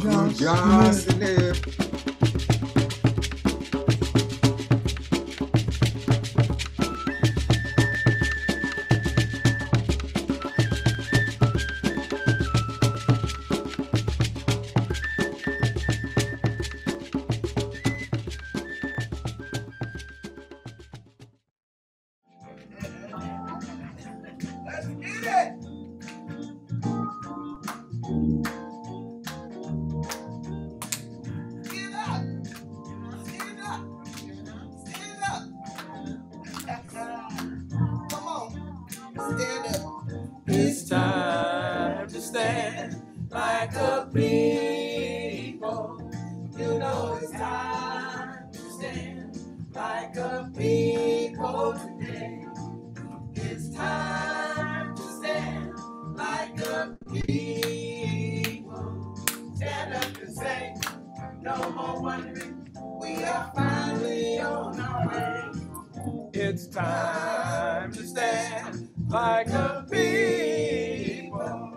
just to live. It's time to stand like a people. You know it's time to stand like a people today. It's time to stand like a people. Stand up and say, no more wondering, we are finally on our way. It's time to stand like a people.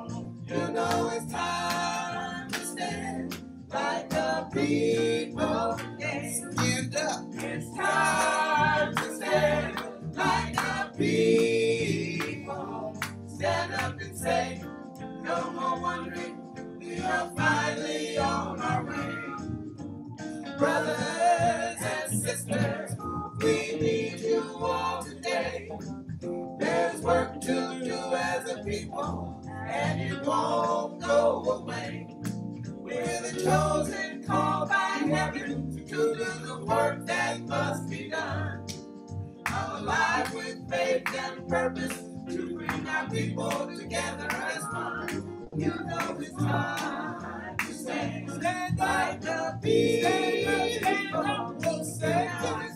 You know it's time to stand like a people. Stand up. It's time to stand like a people. Stand up and say, no more wondering, we are finally on our way. Brothers and sisters, we need you all today. There's work to do as a people, and it won't go away. We're the chosen, called by heaven to do the work that must be done. I'm alive with faith and purpose to bring our people together as one. You know it's time to stand like the people. It's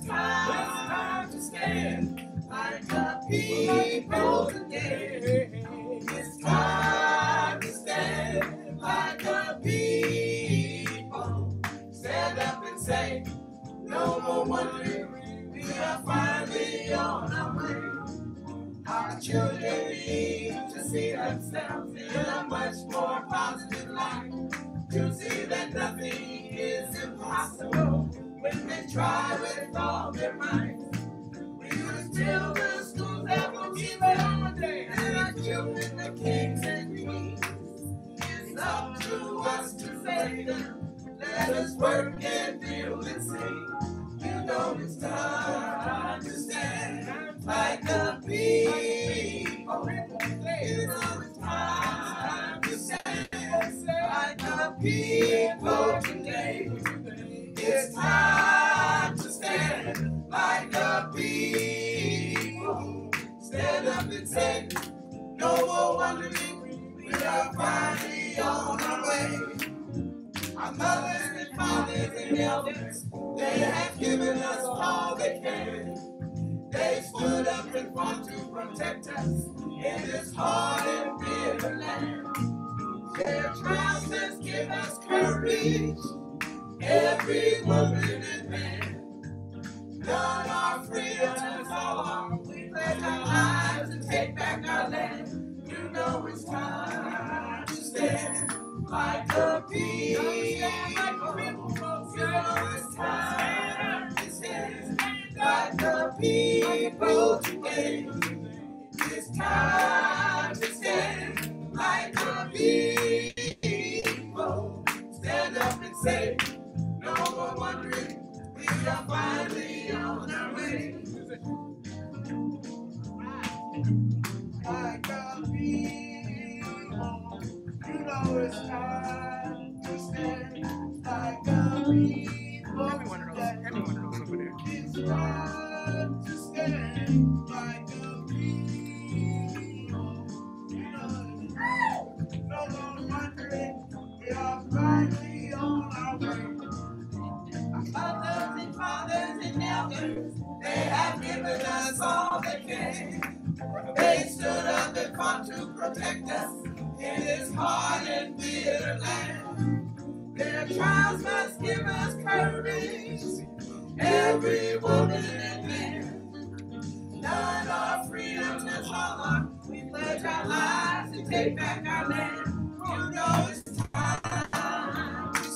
time to stand like the people today. It's time to stand like the people. Stand up and say, no more wondering, we are finally on our way. Our children need to see themselves in a much more positive light, to see that nothing is impossible when they try with all their might. We will still the schools that will keep it on the day, and our children the kings and queens. It's up to us to save them. Let us work and build and sing. You know it's time to stand like the people. You know it's time to stand like the people today. It's time to stand like the people. Stand up and say, no more wondering, we are finally on our way. Our mothers and fathers and elders, they have given us all they can. They stood up and fought to protect us in this hard and bitter land. Their trousers give us courage, every woman and man. None are freedom to follow. We pledge our lives to take back our land. You know it's time to stand like a people. You know it's time to stand like a people today. It's time to stand like a people. Stand up and say, no more wondering, we are finally on our way. Like a people, you know it's time to stand like a people. Everyone knows over there. It's time to stand like a people. You know it's no more wondering, we are finally on our way. Our mothers and fathers and elders, they have given us all they can. They stood up and fought to protect us in this hard and bitter land. Their trials must give us courage, every woman and man. None are freedom to follow. We pledge our lives to take back our land. You know it's time to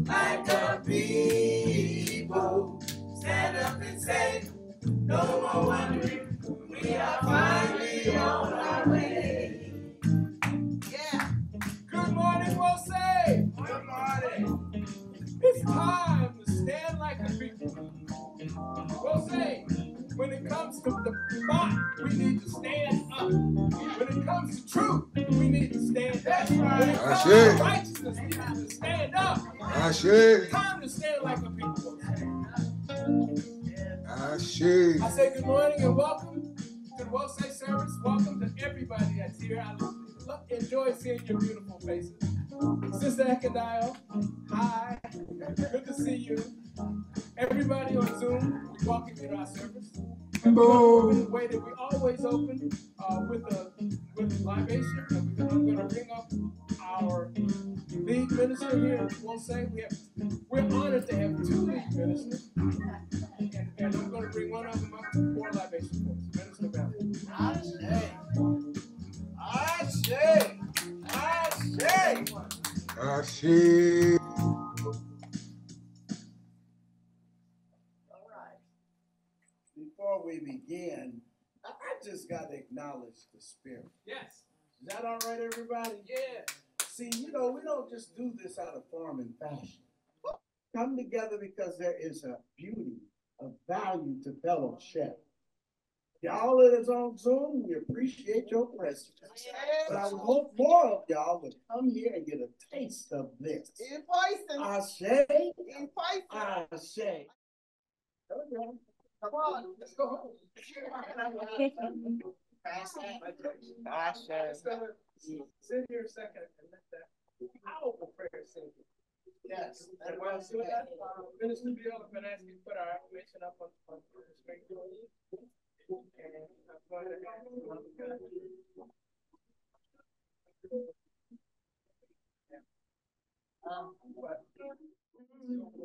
like a people. Stand up and say, no more wondering. We are finally on our way. Yeah. Good morning, we'll say. Good morning. It's time to stand like a people. We'll say, when it comes to the Maat, we need to stand up. When it comes to truth, we need to stand up. When it comes to righteousness, we need to stand up. It's time to stand like a people. I say good morning and welcome to the Will Say service. Welcome to everybody that's here. I enjoy seeing your beautiful faces. Sister Ekadiah, hi. Good to see you. Everybody on Zoom, we welcome you to our service. And we're going to open the way that we always open with libation. And I'm going to bring up our lead minister here. We'll say we're honored to have two lead ministers. And I'm going to bring one of them up for libation for us. Minister Bell. Ashe. All right. Before we begin, I just got to acknowledge the spirit. Yes. Is that all right, everybody? Yeah. See, we don't just do this out of form and fashion. Come together because there is a beauty, a value to fellowship. Y'all that is on Zoom, we appreciate your presence. But I would hope more of y'all would come here and get a taste of this. In person. Ashe. In person. Ashe. Come on, let's go home. Sit here a second and let that powerful prayer sing. Yes. And while I'm doing that, Minister Bill, I'm going to ask you to put our information up on the screen. And I'm going to ask you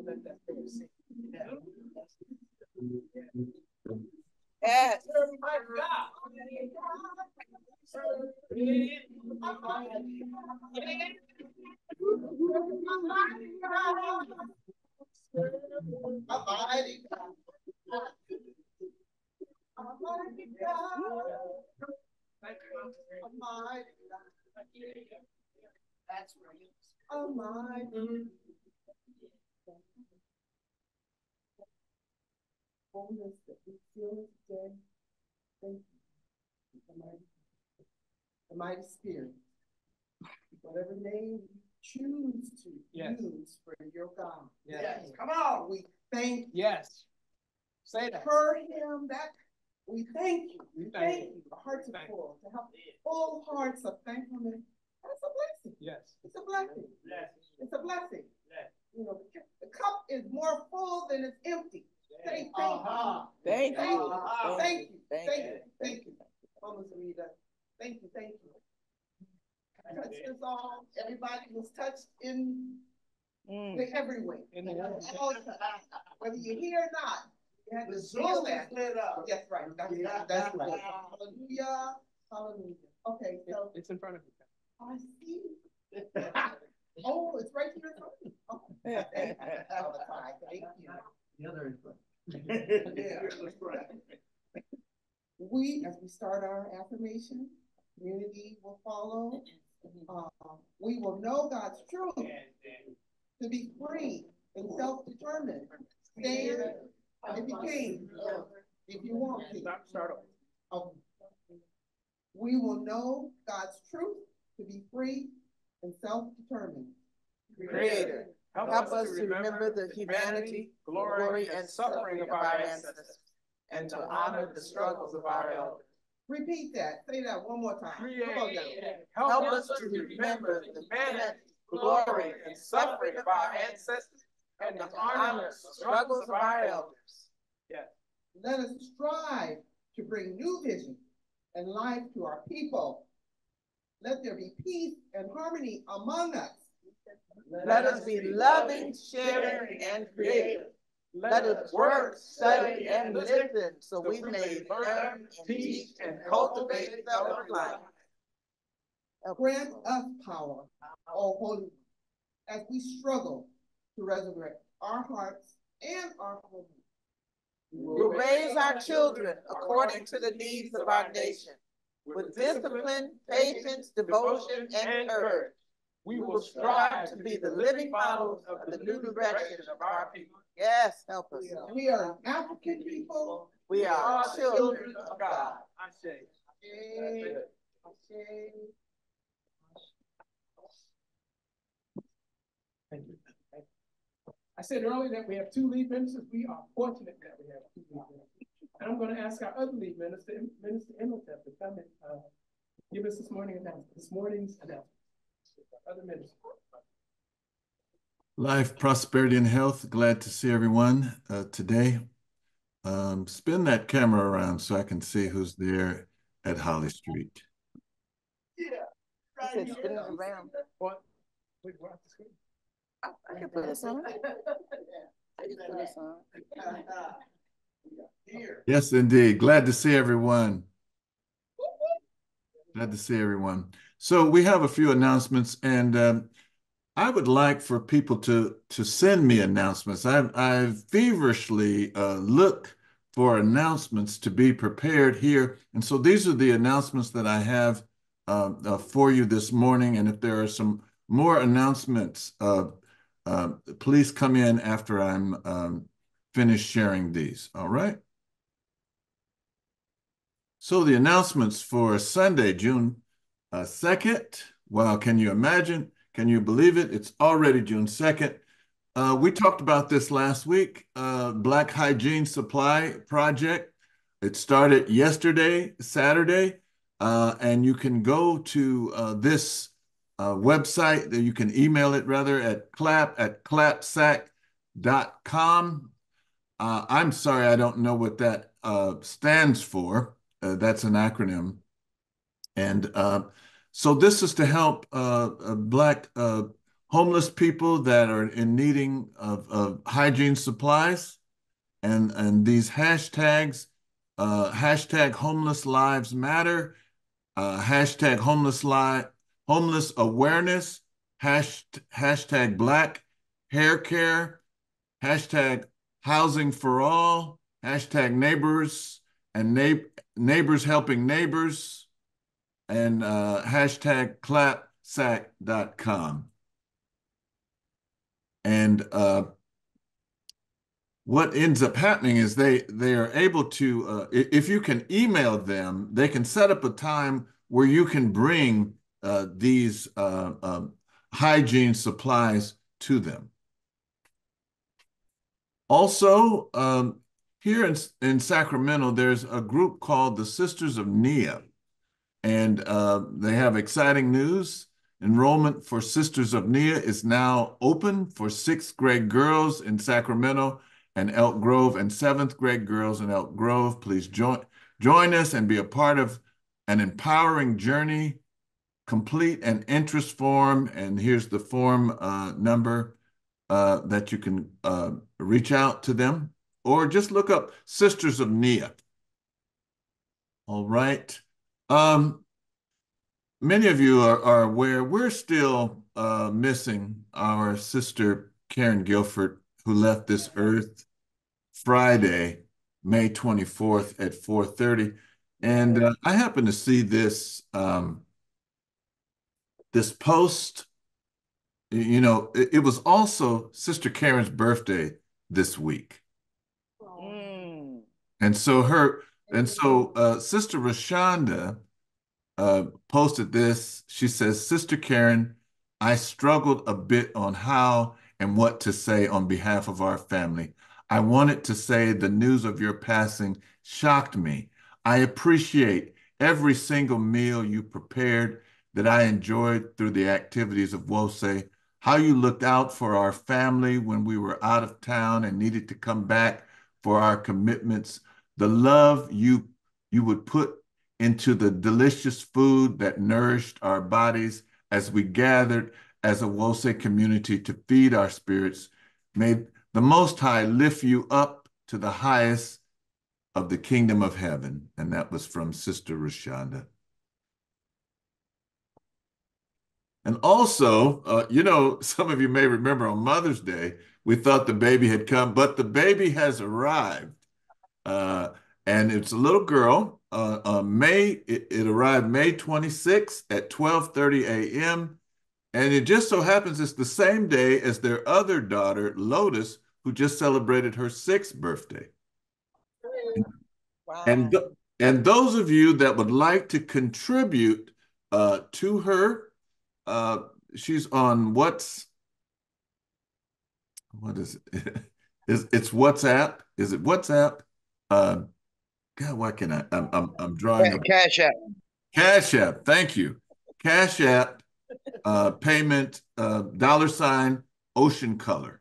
let that prayer sing. Yes. My God. Almighty God. Almighty God. Almighty God. That's right. Almighty. Holiness that we feel today. Thank you. The mighty spirit. Whatever name you choose to use for your God. Yes. Come on. We thank you. Yes. Say that. For him that we thank you. We thank you. Our hearts are full. To have full hearts of thankfulness. That's a blessing. Yes. It's a blessing. Yes. It's a blessing. Yes. You know, the cup is more full than it's empty. Say thank you. Thank Thank you. you. Thank you. Thank Thank you. you. Thank you. Mama Rita. Thank you. Thank you. Touched us all. Everybody was touched in every way. All touched. Whether you're here or not, you had to feel that. Lit up. That's right. That's right. Hallelujah. Hallelujah. Okay, so It's in front of you. I see. Oh, it's right here in front of me. Oh, thank you. The other We, as we start our affirmation, community will follow. We will know God's truth to be free and self-determined. Stand if you can, if you want to. Start over. Okay. We will know God's truth to be free and self-determined. Creator, help us to remember the humanity, glory, and suffering of our ancestors, and to honor the struggles of our elders. Repeat that. Say that one more time. Creator, Help us to remember the humanity, glory, and suffering of our ancestors, and to honor the struggles of our elders. Yes. Let us strive to bring new vision and life to our people. Let there be peace and harmony among us. Let us be loving, sharing, and creative. Let us work, study, and listen so we may learn, teach, and cultivate self life. Grant us power, O Holy One, as we struggle to resurrect our hearts and our homes. We'll raise our children according to the needs of our nation, with discipline, patience, devotion, and courage. We will strive to be the living models of the new direction of our people. Yes, help us. We are African people. We are children of God. I say. Thank you. I said earlier that we have two lead ministers. We are fortunate that we have two lead ministers. And I'm going to ask our other lead minister, Minister Imhotep, to come and give us this morning's announcement. Other minister. Life, prosperity, and health. Glad to see everyone today. Spin that camera around so I can see who's there at Holly Street. Yeah. I said spin it around. What? Wait, we're off the screen. I can put this on. I can put this on. Yes, indeed. Glad to see everyone. Glad to see everyone. So we have a few announcements, and I would like for people to send me announcements. I feverishly look for announcements to be prepared here. And so these are the announcements that I have for you this morning. And if there are some more announcements, please come in after I'm finished sharing these. All right. So the announcements for Sunday, June 2nd. Wow, can you imagine? Can you believe it? It's already June 2nd. We talked about this last week, Black Hygiene Supply Project. It started yesterday, Saturday, and you can go to this website, that you can email it rather at clapsac.com. I'm sorry, I don't know what that stands for. That's an acronym. And so this is to help Black homeless people that are in needing of hygiene supplies, and these hashtags, hashtag homeless lives matter, hashtag homeless awareness, hashtag Black hair care, hashtag housing for all, hashtag neighbors and neighbors helping neighbors, and hashtag clapsac.com. And what ends up happening is they are able to, if you can email them, they can set up a time where you can bring these hygiene supplies to them. Also, here in Sacramento, there's a group called the Sisters of Nia, and they have exciting news. Enrollment for Sisters of Nia is now open for 6th grade girls in Sacramento and Elk Grove, and 7th grade girls in Elk Grove. Please join us and be a part of an empowering journey. Complete an interest form, and here's the form number that you can reach out to them, or just look up Sisters of Nia. All right. Many of you are aware we're still missing our sister Karen Guilford, who left this earth Friday, May 24th at 4:30. And I happened to see this this post. You know, it was also Sister Karen's birthday this week. And so Sister Rashonda posted this. She says, Sister Karen, I struggled a bit on how and what to say on behalf of our family. I wanted to say the news of your passing shocked me. I appreciate every single meal you prepared that I enjoyed through the activities of WOSE, how you looked out for our family when we were out of town and needed to come back for our commitments, the love you would put into the delicious food that nourished our bodies as we gathered as a WOSE community to feed our spirits. May the Most High lift you up to the highest of the kingdom of heaven. And that was from Sister Rashonda. And also, some of you may remember on Mother's Day, we thought the baby had come, but the baby has arrived. Uh, and it's a little girl. It arrived May 26th at 12:30 a.m. And it just so happens it's the same day as their other daughter, Lotus, who just celebrated her 6th birthday. And, Wow. and those of you that would like to contribute to her, uh, she's on what is it? It's WhatsApp. Is it WhatsApp? Uh, God, why can I'm drawing a Cash App. Cash App. Thank you. Cash App payment $ ocean color.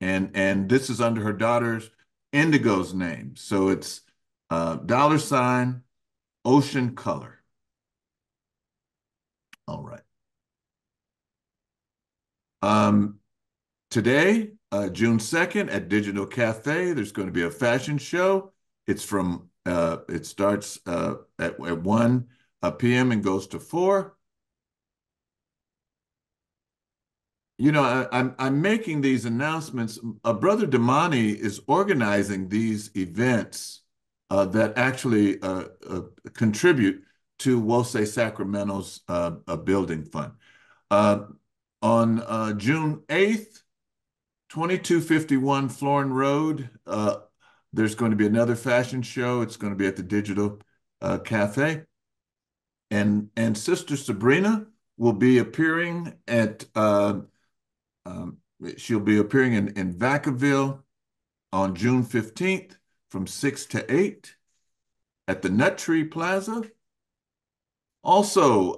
And this is under her daughter's Indigo's name. So it's $ ocean color. All right. Today, June 2nd at Digital Cafe, there's going to be a fashion show. It starts at 1 p.m. and goes to 4. I'm making these announcements. Brother Damani is organizing these events that actually contribute to Wose Sacramento's building fund. On June 8th, 2251 Florin Road, there's going to be another fashion show. It's going to be at the Digital Cafe. And Sister Sabrina will be appearing she'll be appearing in Vacaville on June 15th from 6 to 8 at the Nut Tree Plaza. Also,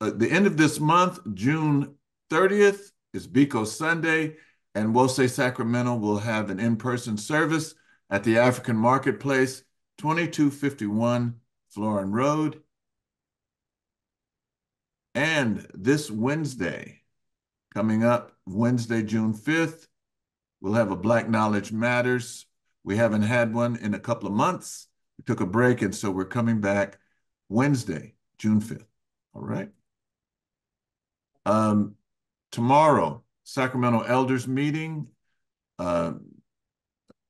the end of this month, June 30th, is Biko Sunday, and Wose Sacramento will have an in-person service at the African Marketplace, 2251 Florin Road. And this Wednesday, coming up, Wednesday, June 5th, we'll have a Black Knowledge Matters. We haven't had one in a couple of months. We took a break, and so we're coming back Wednesday, June 5th. All right. Tomorrow, Sacramento Elders Meeting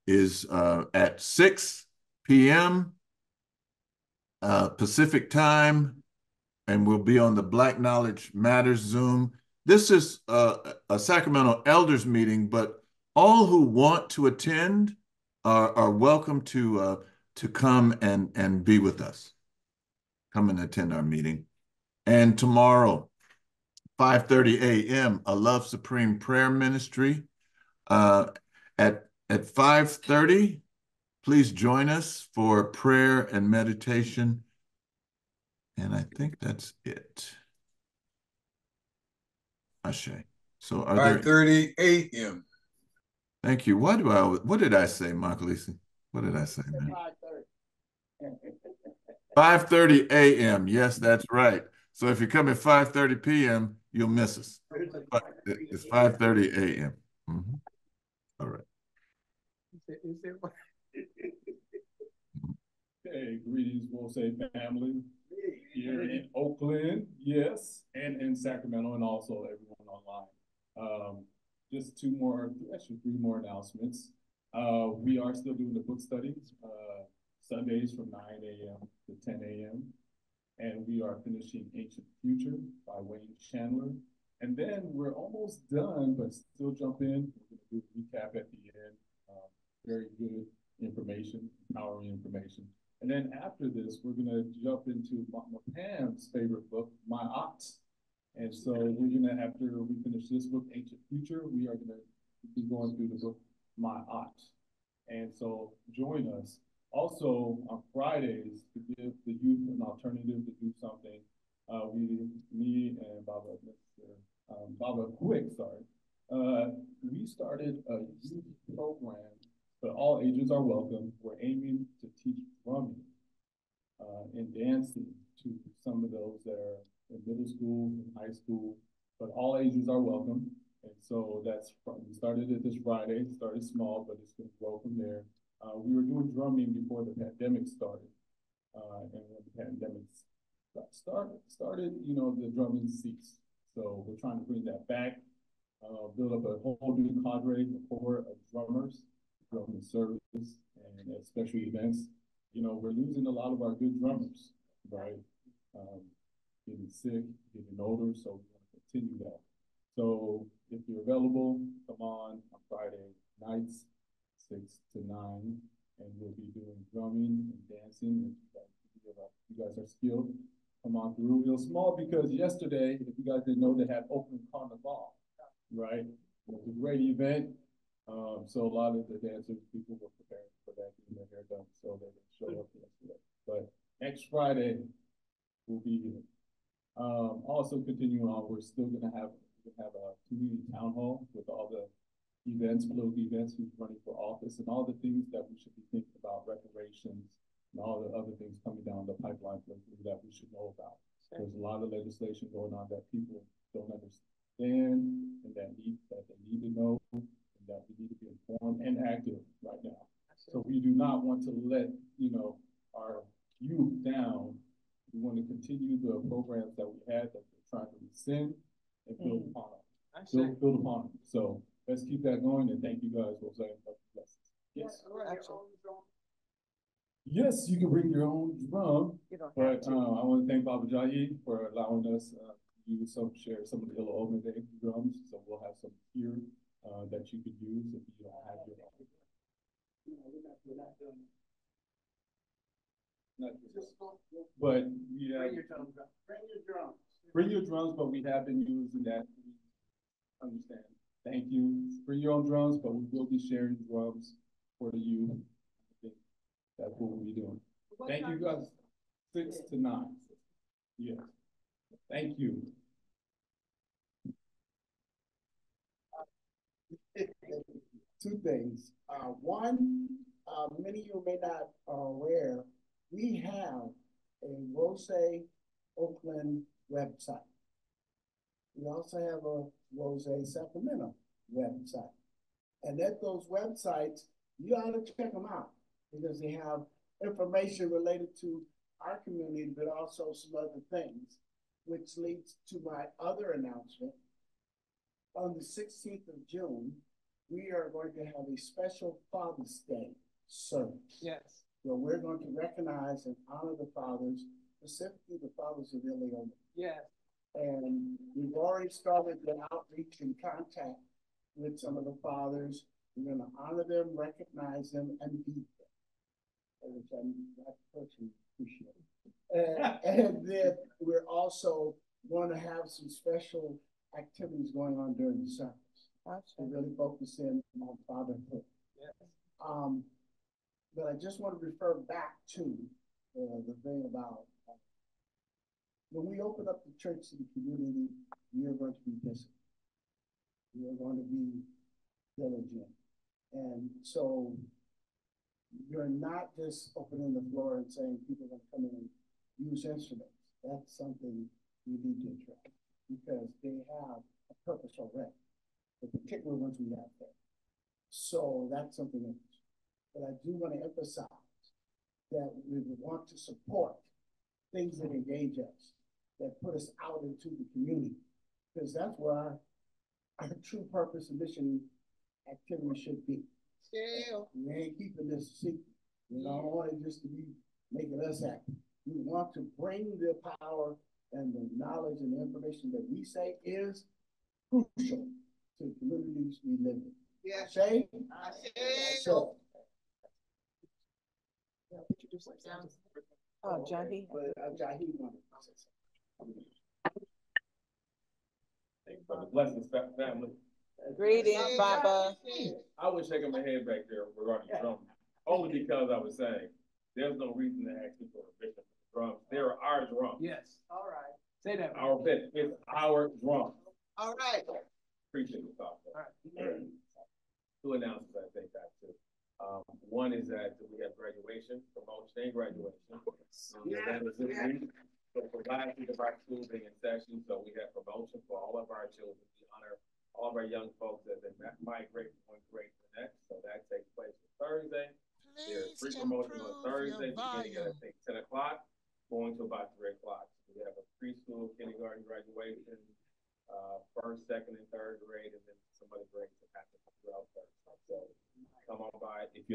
is at 6 p.m. Pacific Time, and we'll be on the Black Knowledge Matters Zoom. This is a Sacramento Elders Meeting, but all who want to attend are welcome to come and be with us. Come and attend our meeting. And tomorrow, 5:30 a.m., a Love Supreme Prayer Ministry. At 5:30, please join us for prayer and meditation. And I think that's it. Ashe. So are there 5:30 a.m. Thank you. What did I say, Mark Lisi? What did I say, man? 5:30 a.m. Yes, that's right. So if you come at 5:30 p.m., you'll miss us. But it's 5:30 a.m. All right. Hey, greetings, Wose family. Here in Oakland, yes, and in Sacramento, and also everyone online. Just actually 3 more announcements. We are still doing the book studies, Sundays from 9 a.m. to 10 a.m. And we are finishing Ancient Future by Wayne Chandler. And then we're almost done, but still jump in. We're going to do a recap at the end. Very good information, empowering information. And then after this, we're going to jump into Pam's favorite book, Maat. And so we're going to, after we finish this book, Ancient Future, we are going to be going through the book, Maat. And so join us. Also, on Fridays, to give the youth an alternative to do something, me and Baba Quick, we started a youth program, but all ages are welcome. We're aiming to teach drumming and dancing to some of those that are in middle school and high school, but all ages are welcome. And so we started it this Friday, started small, but it's going to grow from there. We were doing drumming before the pandemic started. And when the pandemic started, the drumming ceased. So we're trying to bring that back, build up a whole new cadre, a core of drummers, drumming service, and at special events. We're losing a lot of our good drummers, right? Getting sick, getting older, so we want to continue that. So if you're available, come on Friday nights, 6 to 9, and we'll be doing drumming and dancing. If you guys are skilled, come on through. It was small because yesterday, if you guys didn't know, they had open carnival, right? It was a great event. So a lot of the dancers, people were preparing for that, getting their hair done, so they didn't show up yesterday. But next Friday, we'll be here. Also continuing on, we're still gonna have a community town hall with all the events, political events, who's running for office, and all the things that we should be thinking about, reparations, and all the other things coming down the pipeline that we should know about. Sure. There's a lot of legislation going on that people don't understand, and that they need to know, and that we need to be informed and active right now. So we do not want to let our youth down. We want to continue the programs that we had that we're trying to rescind and build upon them. Build upon them. So let's keep that going, and thank you guys for saying blessings. Yes. Yes, you can bring your own drum. But I want to thank Baba Jahi for allowing us to share some of the Illa Omega drums. So we'll have some here that you could use if you don't have your own. We're not doing it. But we have, bring your drums, but we have been using that. Understand. Thank you. Bring your own drums, but we will be sharing drums for the youth. That's what we'll be doing. Thank you guys. 6 to 9. Yes. Thank you. Two things. One, many of you may not are aware, we have a Rose Oakland website. We also have a Rose Sacramento website. And at those websites, you ought to check them out because they have information related to our community, but also some other things, which leads to my other announcement. On the 16th of June, we are going to have a special Father's Day service. Yes. Where we're going to recognize and honor the fathers, specifically the fathers of Illa Omega. Yes. And we've already started the outreach and contact with some of the fathers. We're going to honor them, recognize them, and be them, which I personally appreciate. And then we're also going to have some special activities going on during the service. To really focus in on fatherhood. Yes. But I just want to refer back to the thing about when we open up the church to the community, we are going to be disciplined. We are going to be diligent. And so you're not just opening the floor and saying people are going to come in and use instruments. That's something we need to address because they have a purpose already. The particular ones we have there. So that's something else. But I do want to emphasize that we want to support things that engage us, that put us out into the community, because that's where our true purpose and mission activity should be. Yeah. We ain't keeping this secret. We don't want it just to be making us happy. We want to bring the power and the knowledge and the information that we say is crucial to the communities we live in. Yeah. Say? So. Oh, Jahi. Jahi wanted to say something. Thank you for the blessings, family. Greetings, Papa. I was shaking my head back there regarding drums, only because I was saying there's no reason to ask me for permission for drums. They're our drums. Yes. All right. Say that. It's our drums. All right. Appreciate the thought. Right. Two announcements I think that too. One is that we have graduation, promotion, and graduation. That was this week. So for last week of our school being in session, so we have promotion for all of our children. We honor all of our young folks as they migrate from one grade to the next. So that takes place on Thursday. There's free promotion on Thursday, beginning at I think 10 o'clock, going to about 3 o'clock. So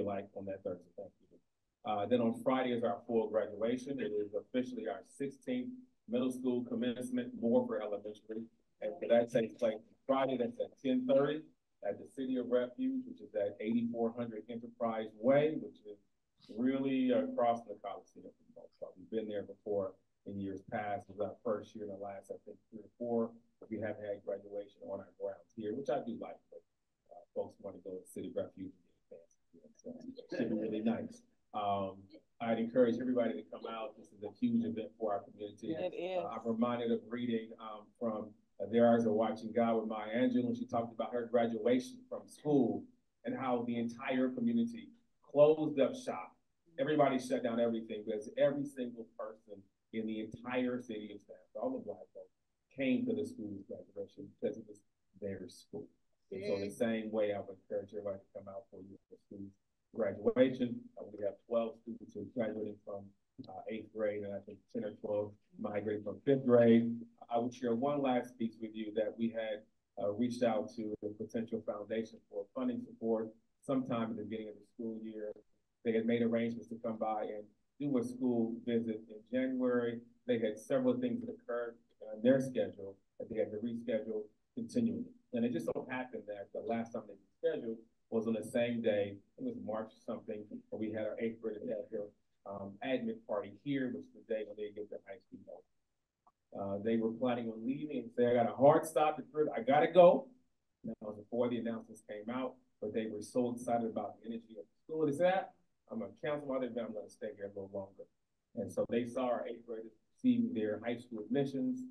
you like, on that Thursday. Thank you. Then on Friday is our full graduation. It is officially our 16th middle school commencement, more for elementary. And so that takes place Friday, that's at 10:30 at the City of Refuge, which is at 8400 Enterprise Way, which is really across the Coliseum for the most part. We've been there before in years past. It was our first year in the last, I think, 3 or 4, but we haven't had graduation on our grounds here, which I do like, but folks want to go to the City of Refuge and get fancy. So it should be really nice. I'd encourage everybody to come out. This is a huge event for our community. It is. I'm reminded of reading from There Is a Watching God with Maya Angelou, when she talked about her graduation from school and how the entire community closed up shop. Everybody shut down everything because every single person in the entire city of Stanford, all the Black folks, came to the school's graduation because it was their school. And so in the same way, I would encourage everybody to come out for your school's graduation. We have 12 students who are graduating from 8th grade, and I think 10 or 12 migrating from 5th grade. I would share one last piece with you that we had reached out to the potential foundation for funding support sometime at the beginning of the school year. They had made arrangements to come by and do a school visit in January. They had several things that occurred on their schedule that they had to reschedule continually. And it just so happened that the last time they rescheduled was on the same day. It was March something, and we had our 8th graders at their admit party here, which is the day when they get their high school notes. They were planning on leaving and say, I got a hard stop at 3, I gotta go. And that was before the announcements came out, but they were so excited about the energy of the school. They said, I'm gonna cancel my other event, I'm gonna stay here a little longer. And so they saw our 8th graders receiving their high school admissions,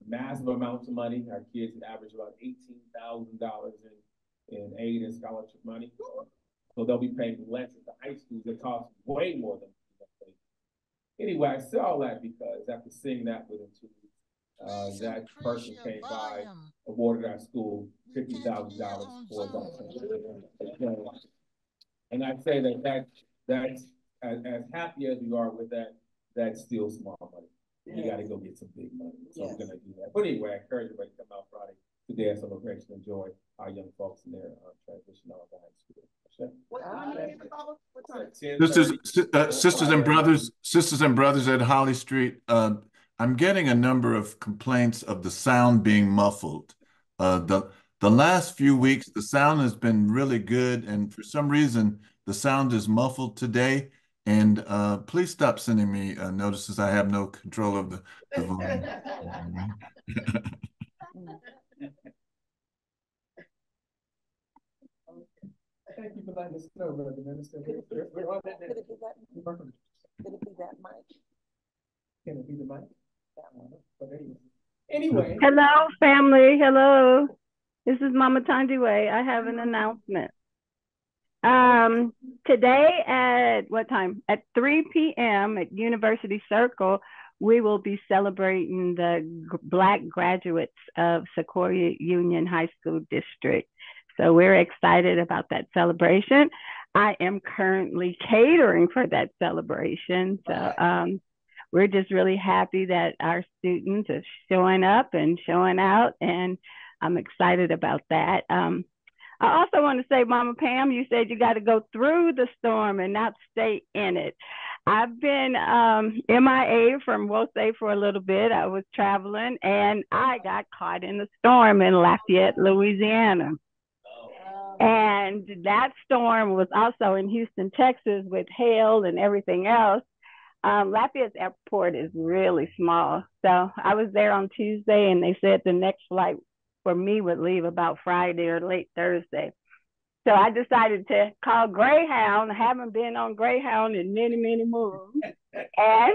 massive amounts of money. Our kids had averaged about $18,000 in aid and scholarship money. So they'll be paying less at the high schools. It costs way more than that. Anyway, I say all that because after seeing that within 2 weeks, that person came by, awarded our school $50,000 for that. And I say that's as happy as we are with that, that's still small money. You got to go get some big money. So we're gonna do that. But anyway, I encourage everybody to come out Friday to their celebration, enjoy our young folks in their transition out of high school. Sisters and brothers at Holly Street. I'm getting a number of complaints of the sound being muffled. The last few weeks, the sound has been really good, and for some reason, the sound is muffled today. And please stop sending me notices. I have no control of the volume. Thank you for letting us know, Brother Minister. We're on that. Could it be that mic? Could it be that mic? Can it be the mic? But anyway. Hello, family. Hello. This is Mama Tandiwe. I have an announcement. Today at what time? At 3 p.m. at University Circle, we will be celebrating the Black graduates of Sequoia Union High School District. So we're excited about that celebration. I am currently catering for that celebration. So we're just really happy that our students are showing up and showing out, and I'm excited about that. I also want to say, Mama Pam, you said you got to go through the storm and not stay in it. I've been MIA from Wosay for a little bit. I was traveling, and I got caught in the storm in Lafayette, Louisiana. And that storm was also in Houston, Texas, with hail and everything else. Lafayette's airport is really small. So I was there on Tuesday, and they said the next flight for me would leave about Friday or late Thursday. So I decided to call Greyhound. I haven't been on Greyhound in many, many moons. And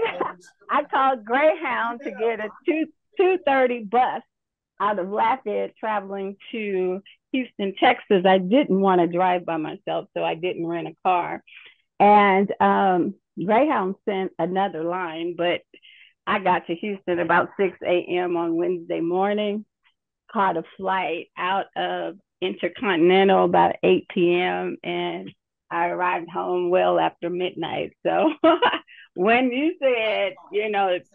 I called Greyhound to get a 2:30 bus out of Lafayette traveling to Houston, Texas. I didn't want to drive by myself, so I didn't rent a car. And Greyhound sent another line, but I got to Houston about 6 a.m. on Wednesday morning, caught a flight out of Intercontinental about 8 p.m. and I arrived home well after midnight. So when you said,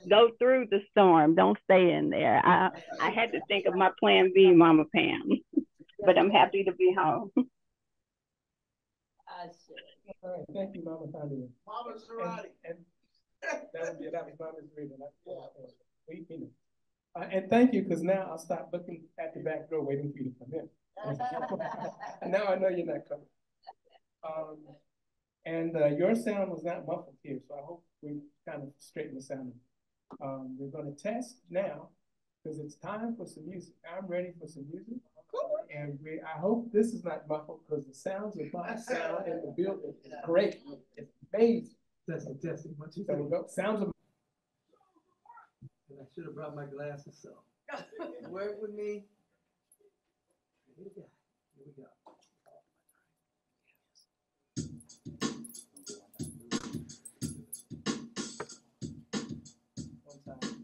go through the storm, don't stay in there, I had to think of my plan B, Mama Pam, but I'm happy to be home. All right, thank you, Mama Fabio. Mama Zarate. And that was Mama's reading. And thank you, because now I'll stop looking at the back door waiting for you to come in. And now I know you're not coming. Your sound was not muffled here, so I hope we kind of straighten the sound. We're going to test now, because it's time for some music. I'm ready for some music. And I hope this is not muffled, because the sounds of my sound in the building is great. It's amazing. Testing. What you So we go. Sounds of I should have brought my glasses, so. Work with me. Here we go. one time.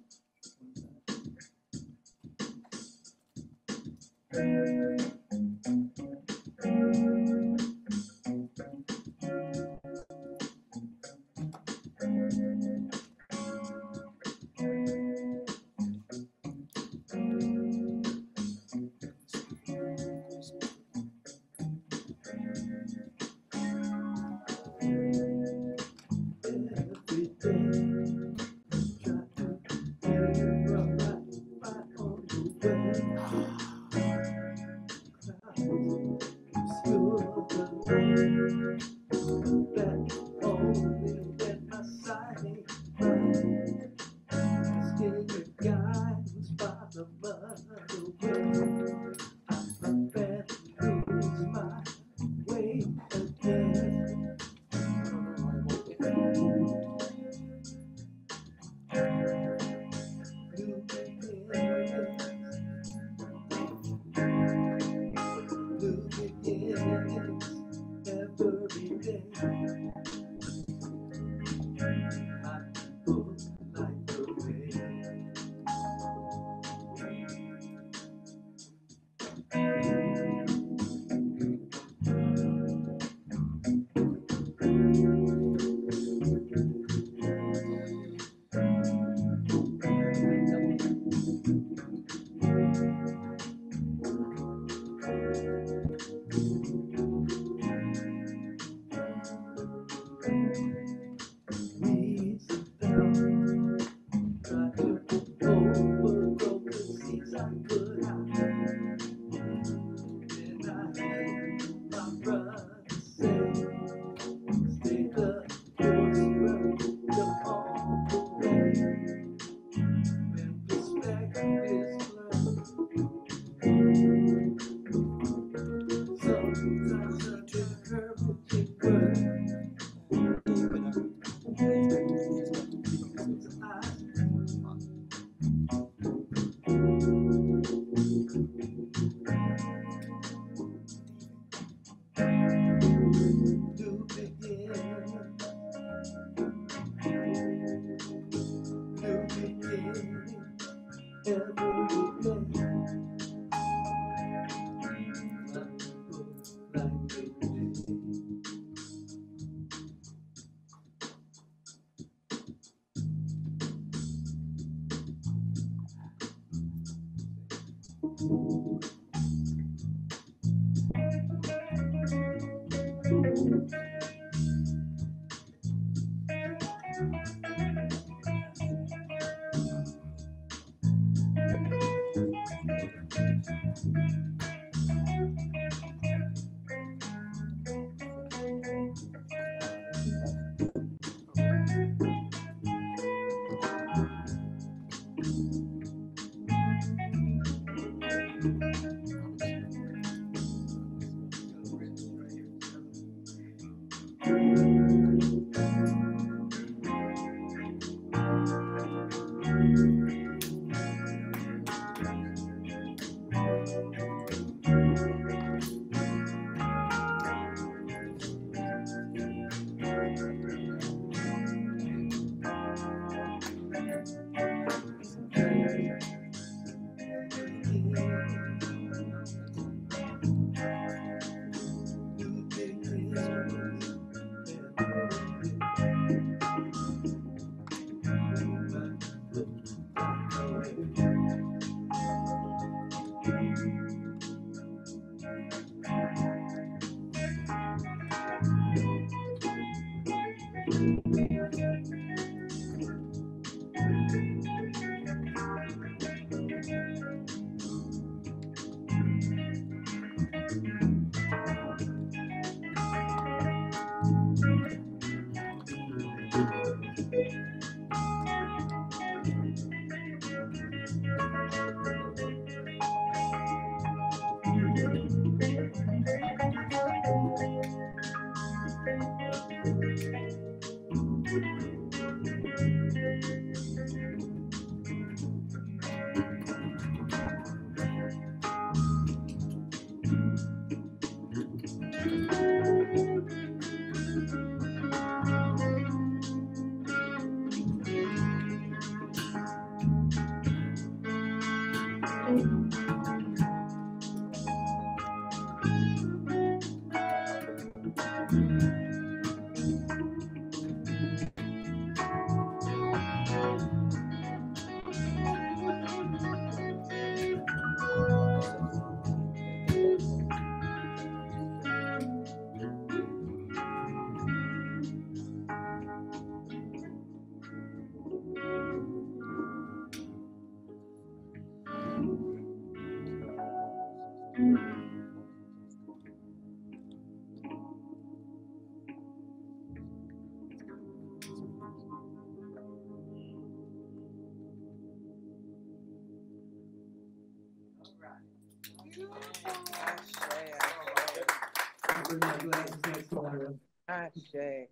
bring my glasses next door. Ashe.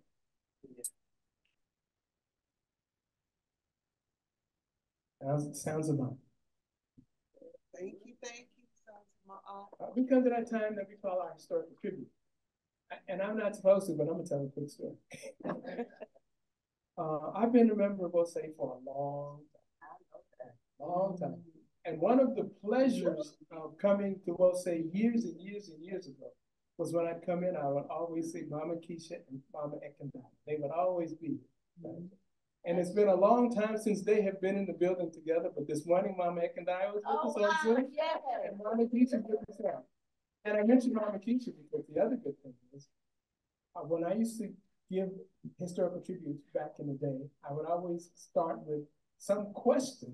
Sounds about. Thank you, sounds Maat. We come to that time that we call our historical tribute. And I'm not supposed to, but I'm gonna tell a quick story. I've been a member of OSA for a long time. And one of the pleasures of coming to OSA years and years and years ago was when I'd come in, I would always see Mama Keisha and Mama Ekendai. They would always be. And it's been a long time since they have been in the building together, but this morning Mama Ekendai was with us on Zoom, and Mama Keisha with us now. And I mentioned Mama Keisha because the other good thing is, when I used to give historical tributes back in the day, I would always start with some question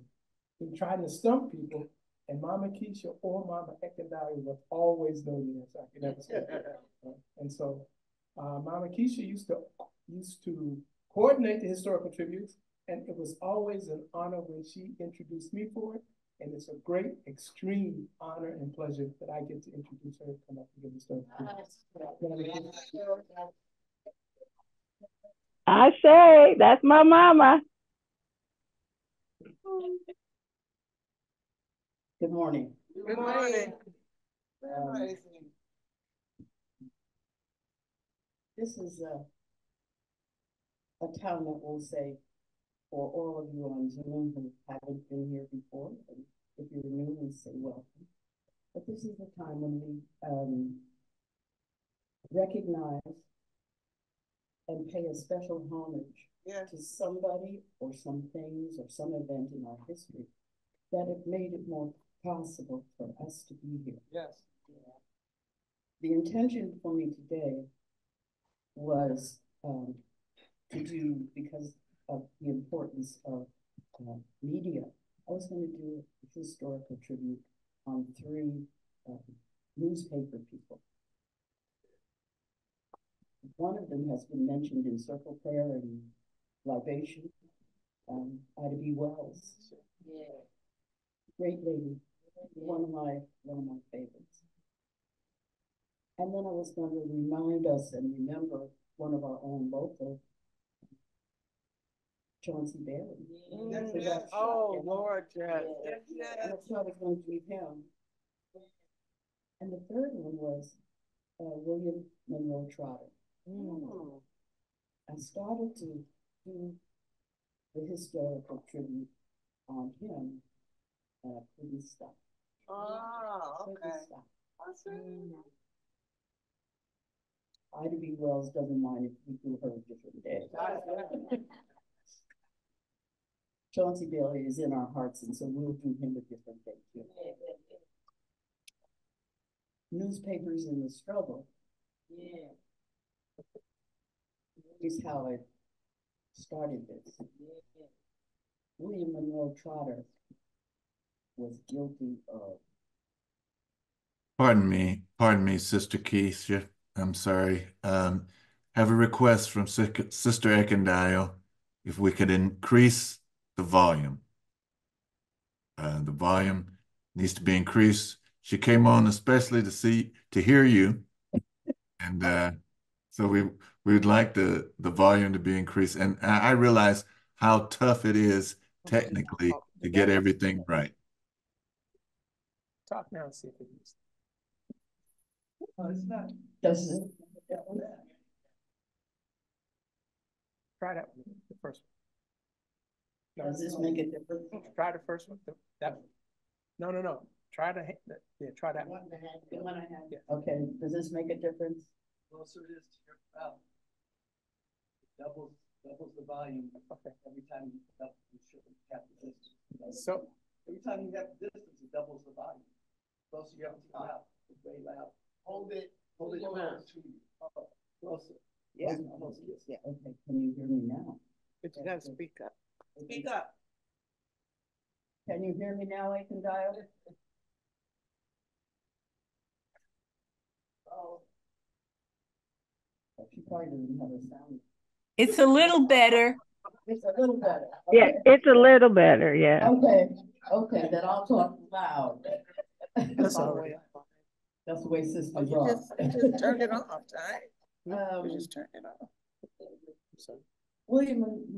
to try to stump people, and Mama Keisha or Mama Ekendai would always know the answer. I could never say that. And so Mama Keisha used to coordinate the historical tributes, and it was always an honor when she introduced me for it. And it's a great, extreme honor and pleasure that I get to introduce her to come up and give the story. I say, that's my mama. Good morning. Good morning. This is a town that will say, for all of you on Zoom who haven't been here before, and if you're new, we say welcome. But this is the time when we recognize and pay a special homage to somebody or some things or some event in our history that have made it more possible for us to be here. Yes. The intention for me today was to do, because of the importance of media, I was going to do a historical tribute on 3 newspaper people. One of them has been mentioned in Circle Prayer and Libation, Ida B. Wells. Yeah. Great lady, one of my favorites. And then I was going to remind us and remember one of our own local, Chauncey Bailey. Oh, Lord, yes. And that's how I was going to do him. And the third one was William Monroe Trotter. I started to do the historical tribute on him, and I couldn't stop. Oh, okay. Ida B. Wells doesn't mind if we do her a different day. Chauncey Bailey is in our hearts, and so we'll do him a different day too. Newspapers in the struggle. Is how I started this. William Monroe Trotter was guilty of. Pardon me, Sister Keisha. I'm sorry. Have a request from Sister Ekendile, if we could increase the volume. The volume needs to be increased. She came on especially to hear you, and so we would like the volume to be increased. And I realize how tough it is technically to get everything right. Talk now and see if it is. Oh, it's not. Does it? Try that one, the first one. Does this make a difference? Try the first one. That one. No. Try try that one. The one I had. Yeah. Okay. Does this make a difference? Closer it is to your mouth. Doubles the volume. Okay. Every time you have the distance. So every time you have the distance, it doubles the volume. Closer you have to your mouth. It's very loud. Hold it close to you. Closer. Yeah. Yeah. Okay. Can you hear me now? But you gotta speak up. Speak up. Can you hear me now, Ekendile? Oh. She probably doesn't have a sound. It's a little better. It's a little better. Okay. Yeah, it's a little better, yeah. Okay, then I'll talk loud. that's all right. That's the way sisters Oh, you are. just turned it off, right? You Um, just turned it off. So, William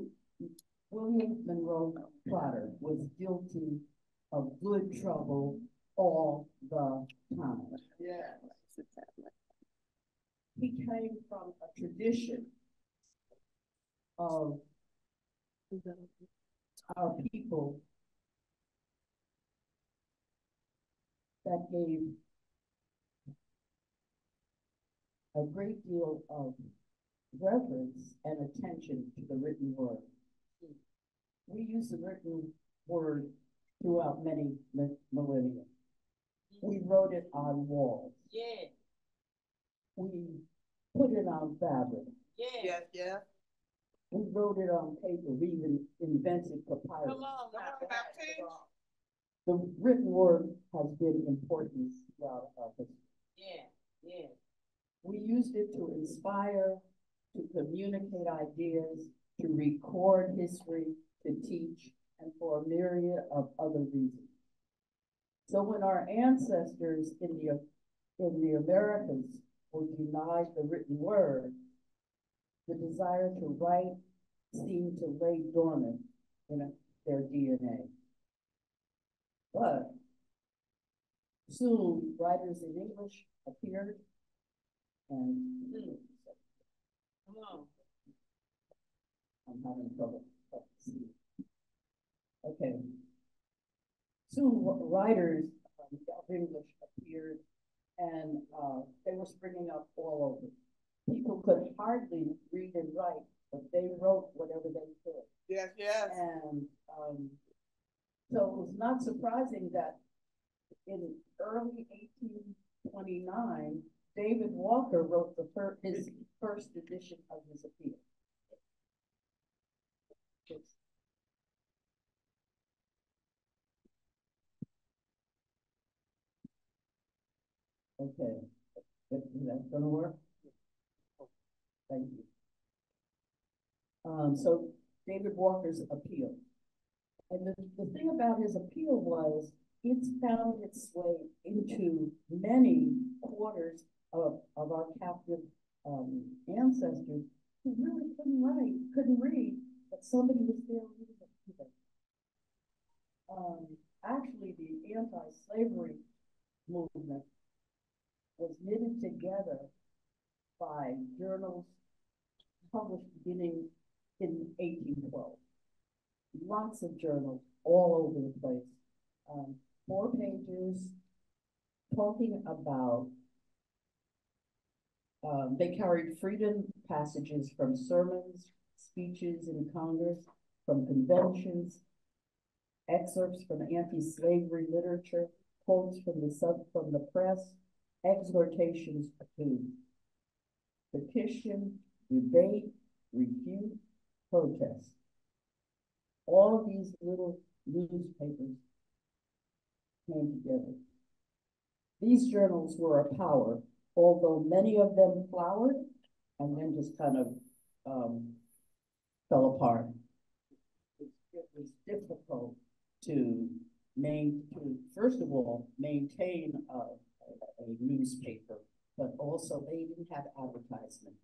Monroe Trotter was guilty of good trouble all the time. Yeah. He came from a tradition of our people that gave a great deal of reverence and attention to the written word. We use the written word throughout many millennia. We wrote it on walls. yeah. We put it on fabric. Yes, yeah. We wrote it on paper. We even invented papyrus. Come on now. The written word has been important throughout our history. Yeah, yeah. We used it to inspire, to communicate ideas, to record history, to teach, and for a myriad of other reasons. So when our ancestors in the Americas were denied the written word, the desire to write seemed to lay dormant in their DNA. But soon writers in English appeared and Come on. I'm having trouble. Okay. Soon writers of English appeared and they were springing up all over. People could hardly read and write, but they wrote whatever they could. Yes, yes. And so it was not surprising that in early 1829, David Walker wrote his first edition of his appeal. Okay, that's gonna work? Thank you. So David Walker's appeal. And the thing about his appeal was it's found its way into many quarters of our captive ancestors who really couldn't write, couldn't read, but somebody was there reading it to them. Actually, the anti-slavery movement was knitted together by journals published beginning in 1812. Lots of journals all over the place. 4 pages talking about, they carried freedom passages from sermons, speeches in Congress, from conventions, excerpts from anti-slavery literature, quotes from the press, exhortations to petition, debate, refute, protest. All of these little newspapers came together. These journals were a power, although many of them flowered and then just kind of fell apart. It was difficult to first of all, maintain a newspaper, but also they didn't have advertisement.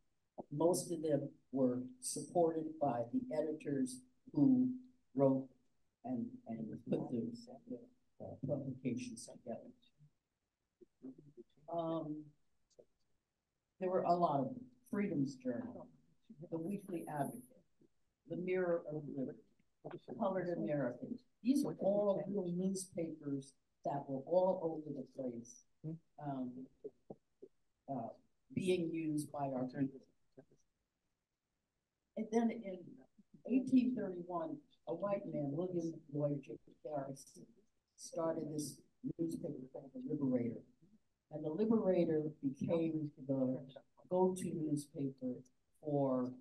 Most of them were supported by the editors who wrote and put the publications together. There were a lot of them. Freedom's Journal, the Weekly Advocate, the Mirror of Liberty, Colored Americans. These were all little newspapers that were all over the place, being used by our people. And then in 1831, a white man, William Lloyd Garrison, started this newspaper called The Liberator. And The Liberator became the go-to newspaper for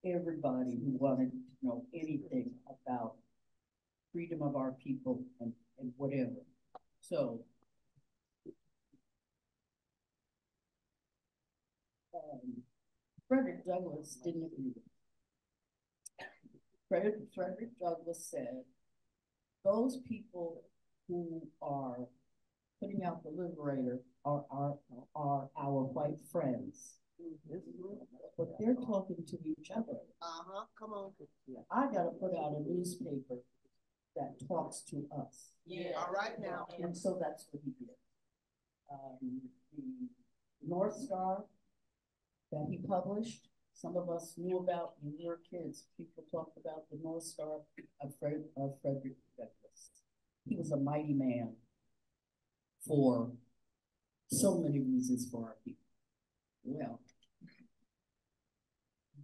everybody who wanted to know anything about freedom of our people and whatever. So, Frederick Douglass didn't agree with it. Frederick Douglass said, those people who are putting out the Liberator are our white friends. But they're talking to each other. Come on. I gotta put out a newspaper that talks to us. Yeah. All right now. And so that's what he did. The North Star that he published, some of us knew about when we were kids. People talked about the North Star of Frederick Douglass. He was a mighty man for so many reasons for our people. Well,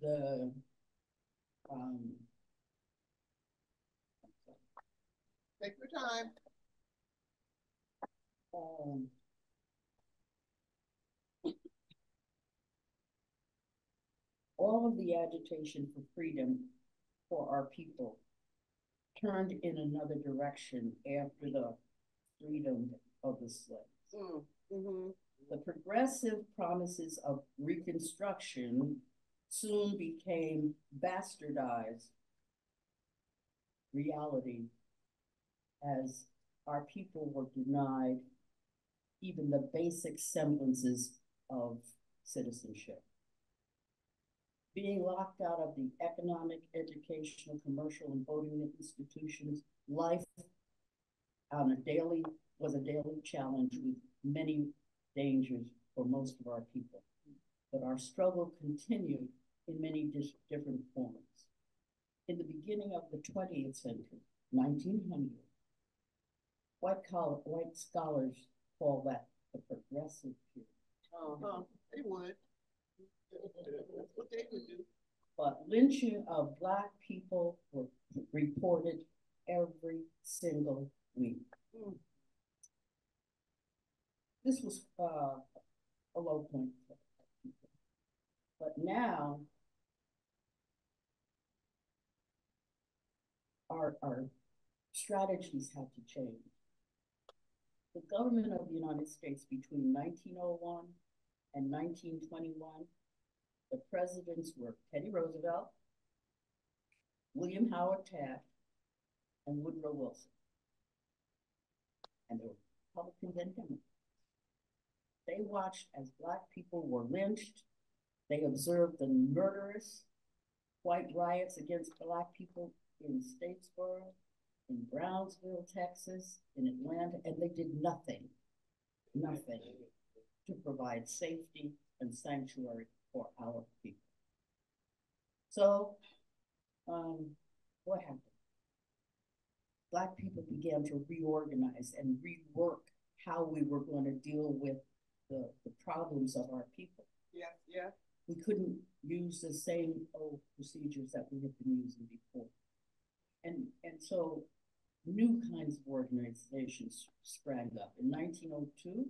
the take your time. All of the agitation for freedom for our people turned in another direction after the freedom of the slaves. The progressive promises of Reconstruction soon became bastardized reality as our people were denied even the basic semblances of citizenship. Being locked out of the economic, educational, commercial, and voting institutions, life was a daily challenge with many dangers for most of our people. But our struggle continued in many different forms. In the beginning of the 20th century, 1900, white scholars call that the progressive period. They would. That's what they would do. But lynching of Black people were reported every single week. This was a low point for people. But now, our strategies have to change. The government of the United States between 1901 and 1921, the presidents were Teddy Roosevelt, William Howard Taft, and Woodrow Wilson. And they were Republicans and Democrats. They watched as Black people were lynched. They observed the murderous white riots against Black people in Statesboro, in Brownsville, Texas, in Atlanta, and they did nothing to provide safety and sanctuary for our people. So, what happened? Black people began to reorganize and rework how we were going to deal with the problems of our people. Yeah. We couldn't use the same old procedures that we had been using before. And so new kinds of organizations sprang up. In 1902,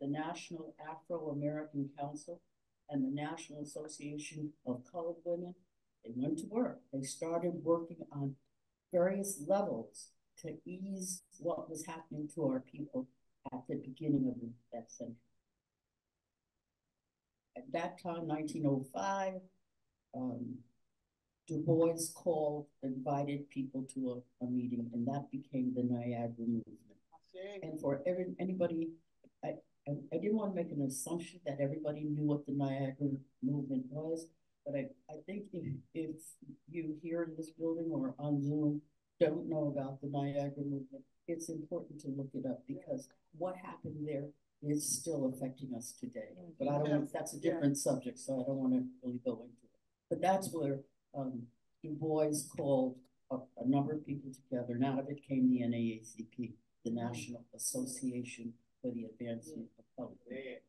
the National Afro-American Council and the National Association of Colored Women, they went to work. They started working on various levels to ease what was happening to our people at the beginning of that century. At that time, 1905, Du Bois invited people to a meeting, and that became the Niagara Movement. And for anybody, I didn't want to make an assumption that everybody knew what the Niagara Movement was, but I think if you here in this building or on Zoom don't know about the Niagara Movement, it's important to look it up because what happened there is still affecting us today. But I don't want, that's a different subject, so I don't want to really go into it. But that's where Du Bois called a number of people together, and out of it came the NAACP, the National Association for the Advancement of Colored People.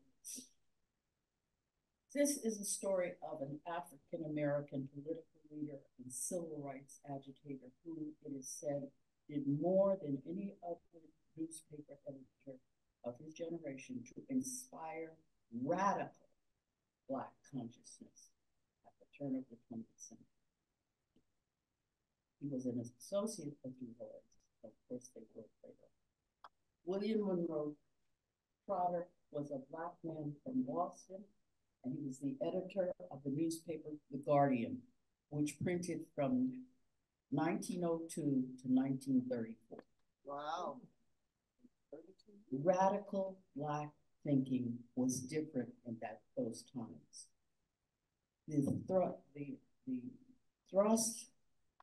This is a story of an African-American political leader and civil rights agitator who, it is said, did more than any other newspaper editor of his generation to inspire radical Black consciousness at the turn of the 20th century. He was an associate of Du Bois. Of course, they worked later. William Monroe Trotter was a Black man from Boston, and he was the editor of the newspaper The Guardian, which printed from 1902 to 1934. Wow. Radical Black thinking was different in those times. The thrust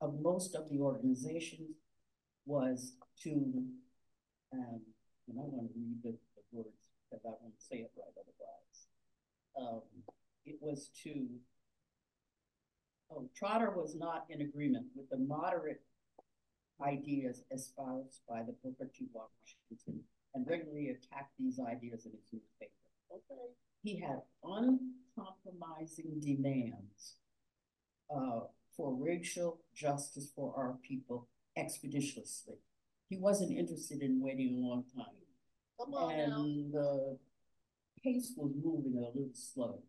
of most of the organizations was to, and I want to read the words because I won't say it right otherwise. It was to, Trotter was not in agreement with the moderate ideas espoused by the Booker T. Washington and regularly attacked these ideas in his newspaper. Okay. He had uncompromising demands for racial justice for our people expeditiously. He wasn't interested in waiting a long time. Come on and now. The pace was moving a little slow.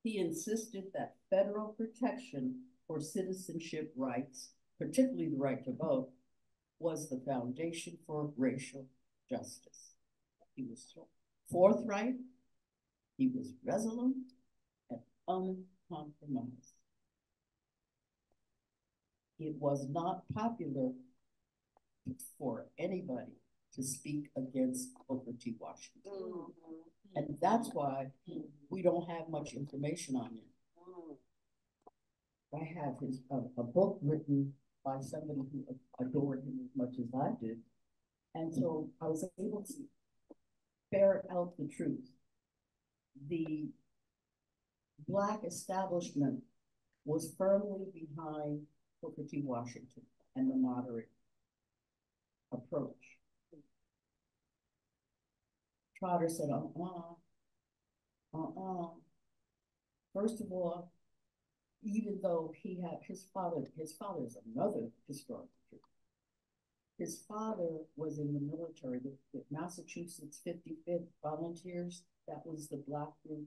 He insisted that federal protection for citizenship rights, particularly the right to vote, was the foundation for racial justice. He was forthright, he was resolute, and uncompromised. It was not popular for anybody to speak against Booker T. Washington. Mm-hmm. And that's why we don't have much information on him. I have a book written by somebody who adored him as much as I did. And so I was able to ferret out the truth. The Black establishment was firmly behind Booker T. Washington and the moderate approach. Trotter said, First of all, even though he had his father is another historical truth. His father was in the military, the Massachusetts 55th Volunteers. That was the Black group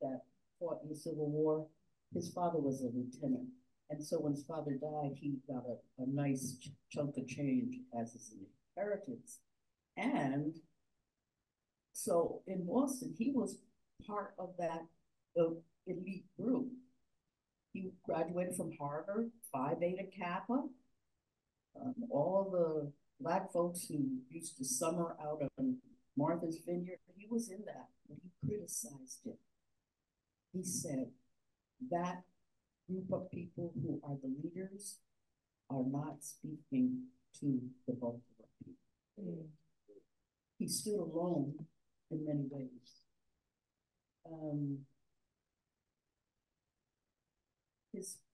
that fought in the Civil War. His father was a lieutenant. And so when his father died, he got a nice chunk of change as his inheritance. And so in Boston, he was part of that elite group. He graduated from Harvard, Phi Beta Kappa. All the Black folks who used to summer out on Martha's Vineyard, he was in that, but he criticized it. He said that group of people who are the leaders are not speaking to the bulk of our people. Mm. He stood alone in many ways.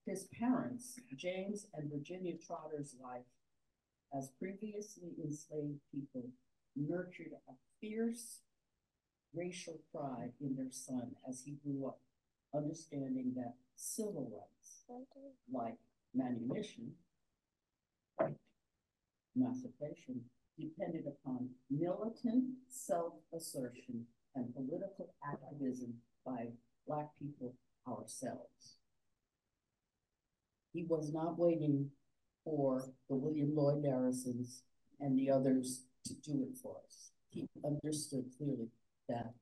His parents, James and Virginia Trotter's life as previously enslaved people, nurtured a fierce racial pride in their son as he grew up, understanding that civil rights, like manumission, emancipation, depended upon militant self-assertion and political activism by Black people ourselves. He was not waiting for the William Lloyd Garrisons and the others to do it for us. He understood clearly that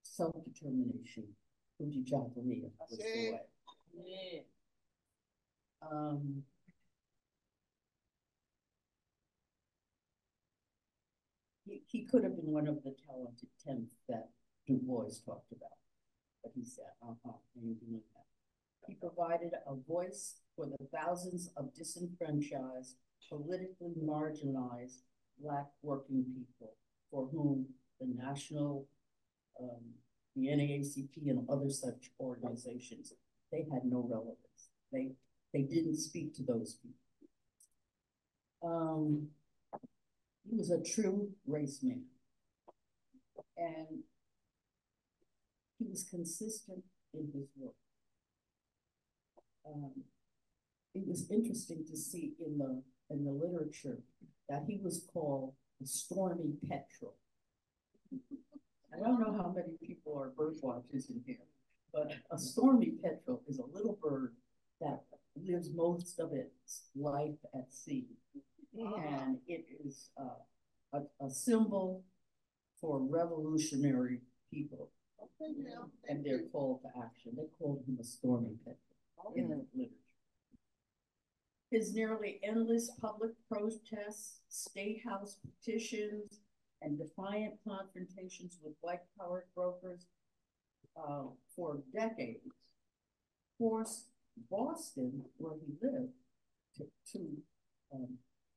self-determination, Fujichagulia, was the way. Yeah. He could have been one of the talented 10 that Du Bois talked about, but he said, ain't doing that. He provided a voice for the thousands of disenfranchised, politically marginalized Black working people for whom the national, the NAACP and other such organizations, they had no relevance. They didn't speak to those people. He was a true race man. And he was consistent in his work. It was interesting to see in the literature that he was called the stormy petrel. I don't know how many people are bird watchers in here, but a stormy petrel is a little bird that lives most of its life at sea. And it is a symbol for revolutionary people. And they're called to action. They called him a stormy petrel in the literature. His nearly endless public protests, state house petitions, and defiant confrontations with white power brokers for decades forced Boston, where he lived, to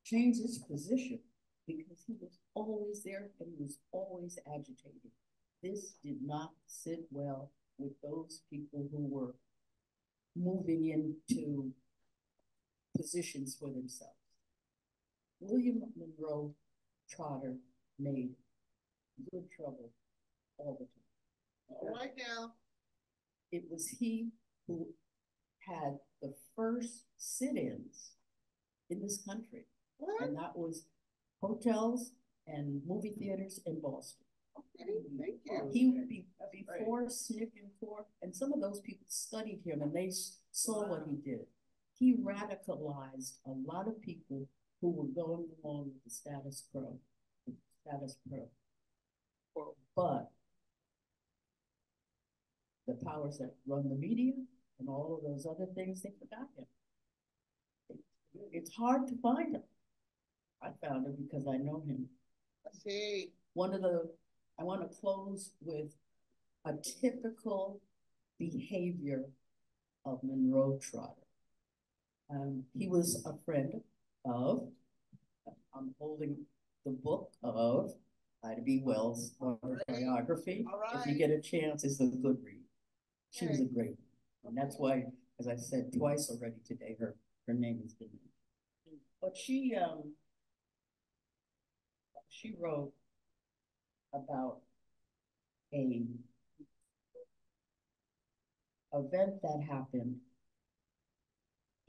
change his position because he was always there and he was always agitated. This did not sit well with those people who were moving into positions for themselves. William Monroe Trotter made good trouble all the time. All right now. It was he who had the first sit-ins in this country. What? And that was hotels and movie theaters in Boston. Okay, thank you. He, before Snick and Fork, and some of those people studied him and they saw what he did. He radicalized a lot of people who were going along with the status quo. But the powers that run the media and all of those other things, they forgot him. It's hard to find him. I found him because I know him. I see. I want to close with a typical behavior of Monroe Trotter. He was a friend of, I'm holding the book of Ida B. Wells' autobiography. Right. If you get a chance, it's a good read. She was a great one. And that's why, as I said twice already today, her name has been mentioned. But she wrote about a event that happened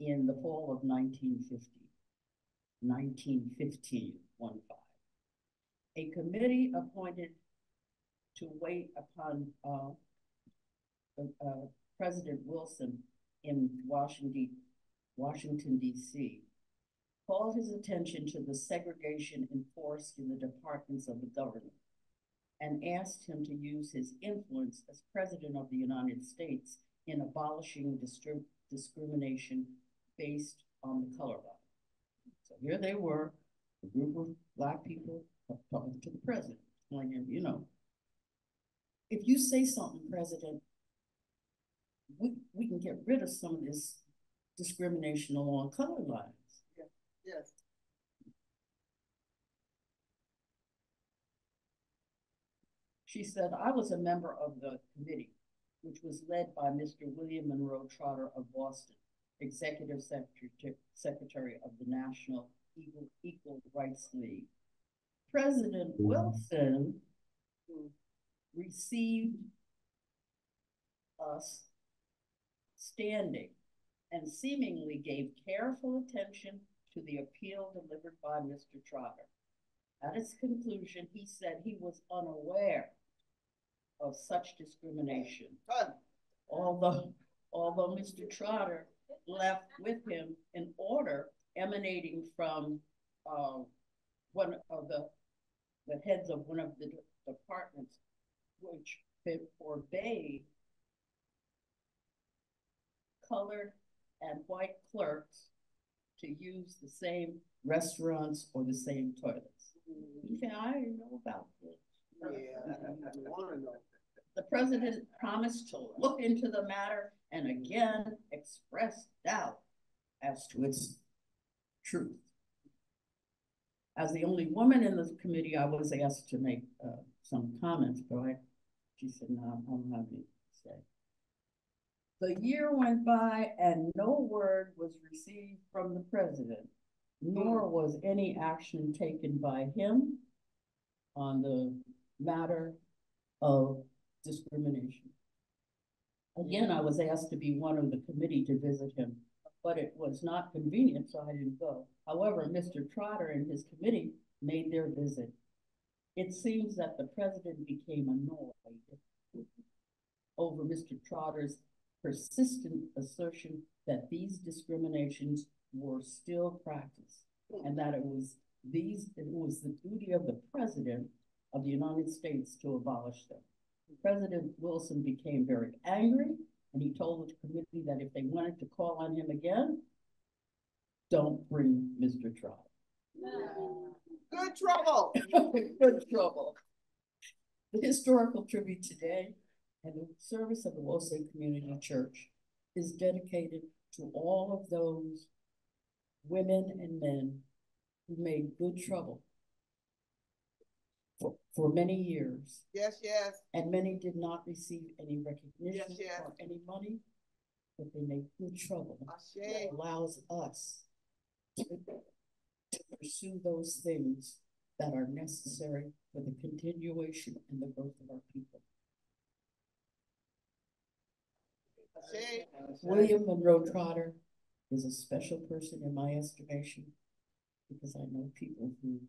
in the fall of 1915. A committee appointed to wait upon President Wilson in Washington, D.C., called his attention to the segregation enforced in the departments of the government and asked him to use his influence as President of the United States in abolishing discrimination based on the color line. So here they were, a group of Black people talking to the president, telling him, you know, if you say something, President, we can get rid of some of this discrimination along color lines. Yeah. Yes. She said, I was a member of the committee, which was led by Mr. William Monroe Trotter of Boston, Executive Secretary of the National Equal Rights League. President Wilson received us standing and seemingly gave careful attention to the appeal delivered by Mr. Trotter. At its conclusion, he said he was unaware of such discrimination. Although Mr. Trotter left with him an order emanating from one of the heads of one of the departments, which forbade colored and white clerks to use the same restaurants or the same toilets. He said, I didn't know about this. Yeah, I want to know. The president promised to look into the matter and again expressed doubt as to its truth. As the only woman in the committee, I was asked to make some comments, but she said, no, I don't have anything to say. The year went by and no word was received from the president, nor was any action taken by him on the matter of discrimination. Again, I was asked to be one of the committee to visit him, but it was not convenient, so I didn't go. However, Mr. Trotter and his committee made their visit. It seems that the president became annoyed over Mr. Trotter's persistent assertion that these discriminations were still practiced and that it was the duty of the president of the United States to abolish them. President Wilson became very angry and he told the committee that if they wanted to call on him again, don't bring Mr. Trotter. Good trouble. Good trouble. The historical tribute today and the service of the Wosay Community Church is dedicated to all of those women and men who made good trouble for many years. Yes, yes. And many did not receive any recognition Yes, yes. or any money, but they made good trouble. That allows us to pursue those things that are necessary for the continuation and the growth of our people. William Monroe Trotter is a special person in my estimation because I know people who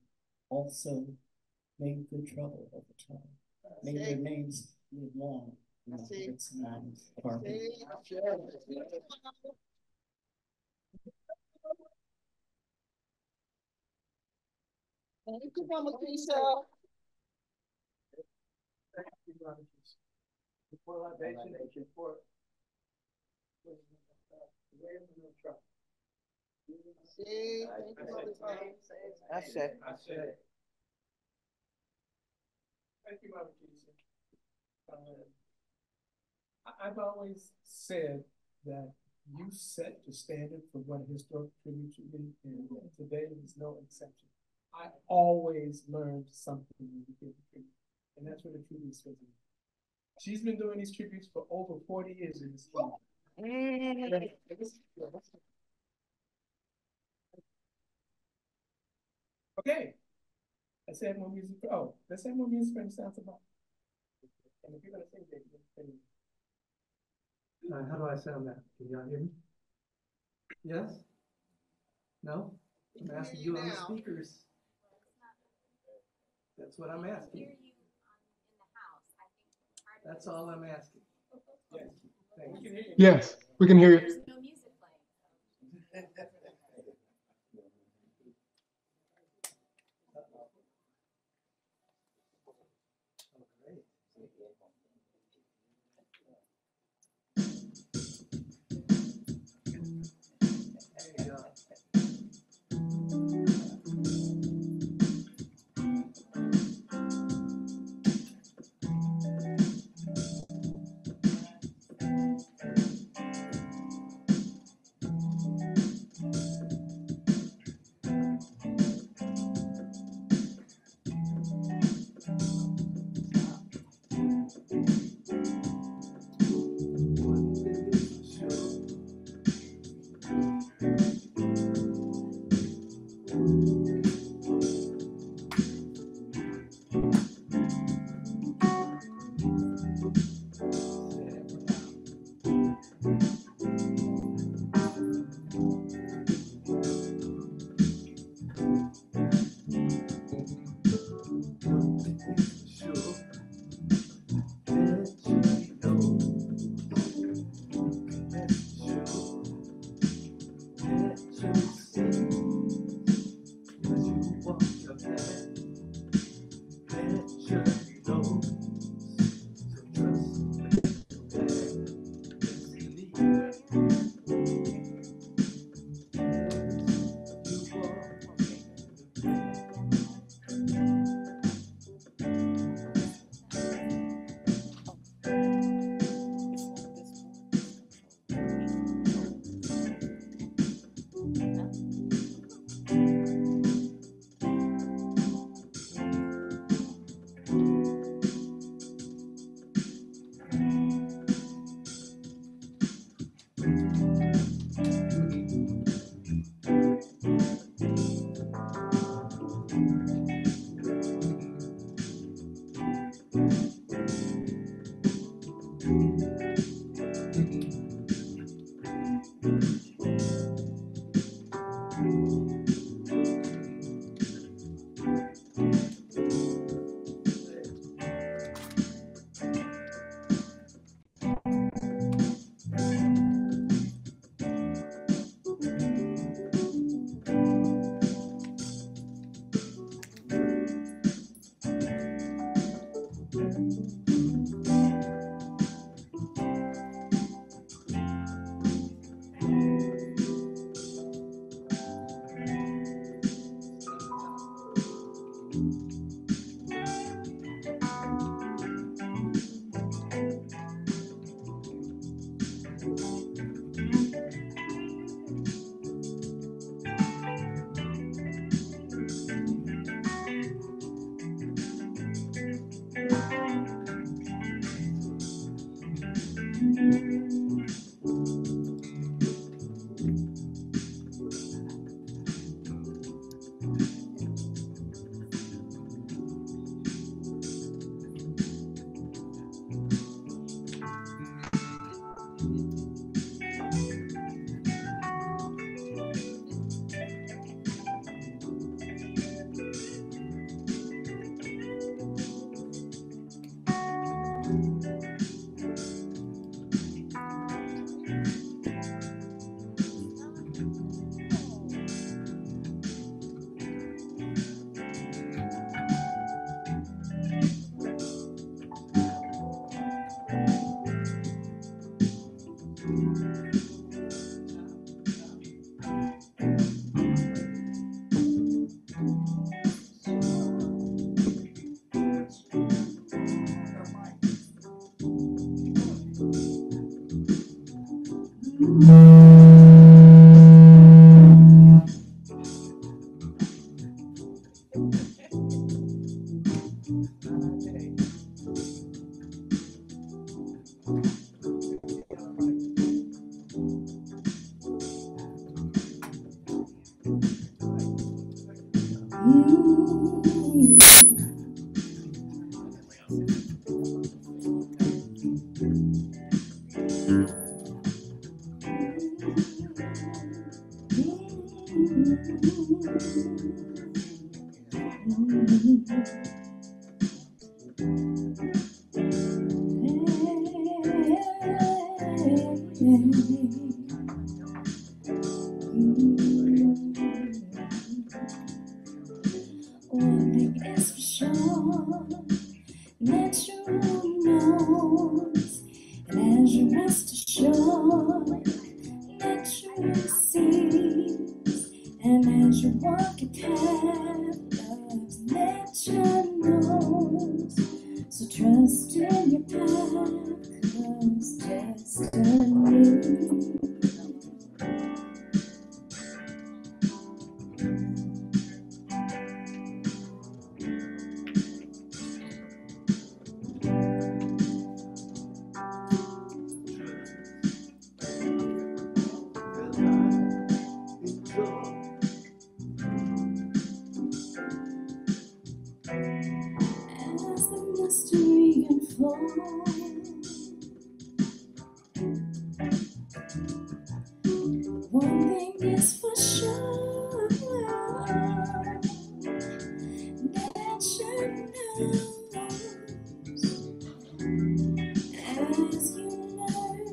also made good trouble over time. Made their names live long in the hearts and minds of our people. Thank you, Mama Keisha. Before libation, before I say. Thank you, Mama Keisha. I've always said that you set the standard for what a historic tribute should be, and today is no exception. I always learned something when you give a tribute, and that's what a tribute is. She's been doing these tributes for over 40 years in this community. Okay. Let's have more music. Oh, let's have more music for the sounds of all. And if you're gonna sing, Jake, sing. How do I sound that? Can y'all hear me? Yes? No? I'm asking you on the speakers. That's what I'm asking. That's all I'm asking. Yes, we can hear you. There's no music playing. One thing is for sure, natural knows, and as you rest assured, nature sees, and as you walk a path of nature knows, so trust in your path, 'cause destiny. As the mystery unfolds, one thing is for sure, nature knows. As you learn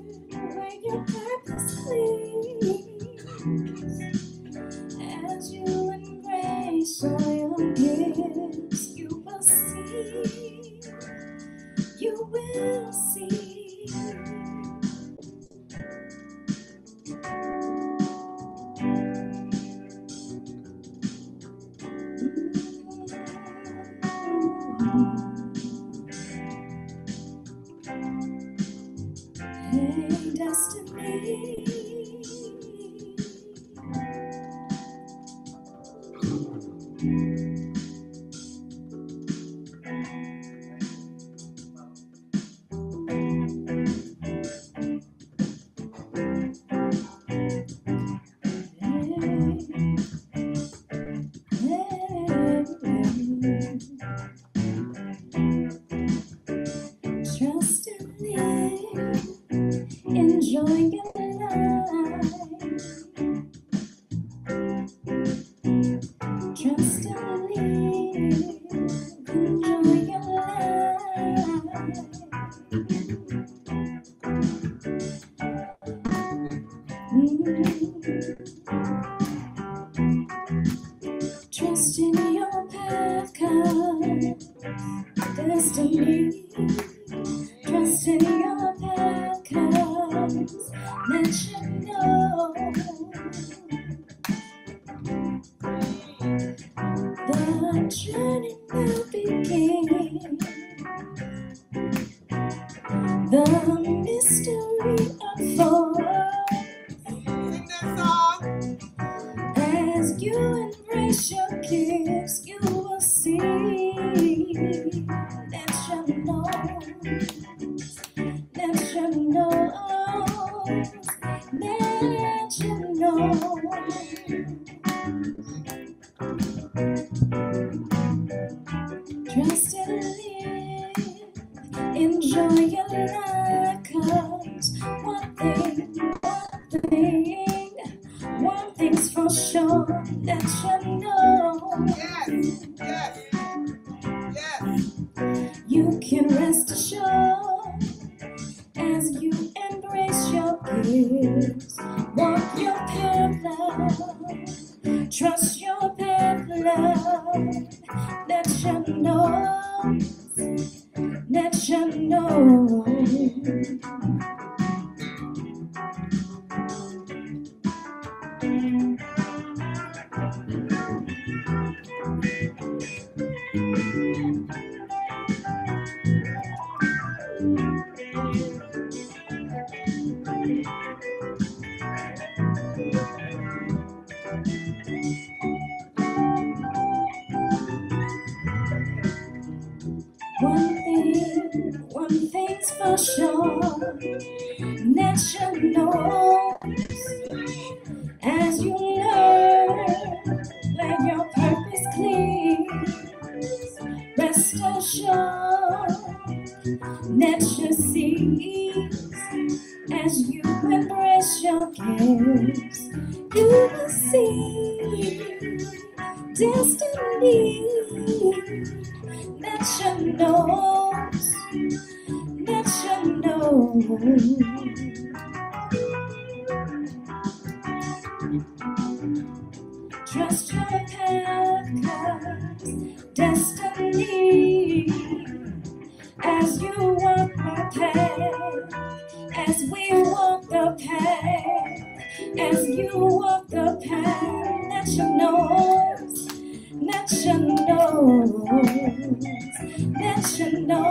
where your purpose leads, as you embrace all your gifts, you will see, you will see. Hey, destiny. Trust in it, enjoy your life. Trust in it, enjoy your life. Trust in your path, 'cause destiny. Trust in your path, 'cause nature knows. The journey will begin. The mystery of Sing that song. As you embrace your gifts, you will see that you know, that you know, that you know. Trust and live, enjoy your life, 'cause one thing's for sure, that you know. Yes, yes, yes. You can rest assured as you embrace your gifts. Walk your path, love. Trust your path, love. That you know, that you know. One thing's for sure, that you know, as you learn, let your purpose clear. Rest assured that you see, as you embrace your gifts, you will see destiny, that you know, that you know. Trust your path, 'cause destiny, as you walk the path, as we walk the path, as you walk the path, that you know, that you know, that you know,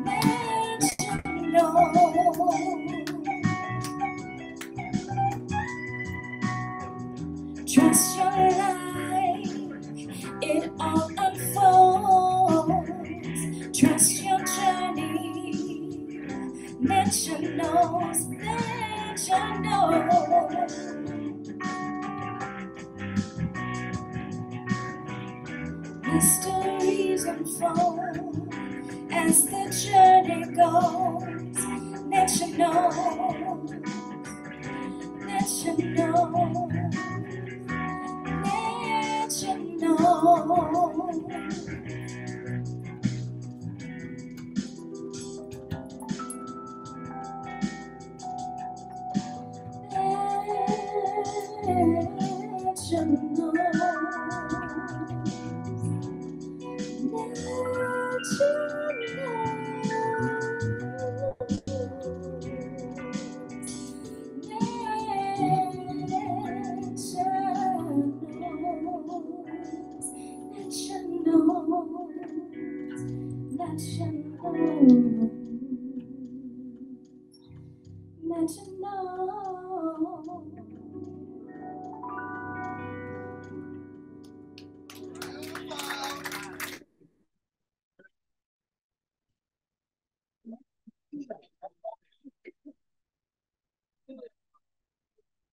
that you know. Trust your life, it all unfolds. Trust your journey, that you know, that you know. Mysteries unfold as the journey goes, that you know, that you know, that you know. That you know.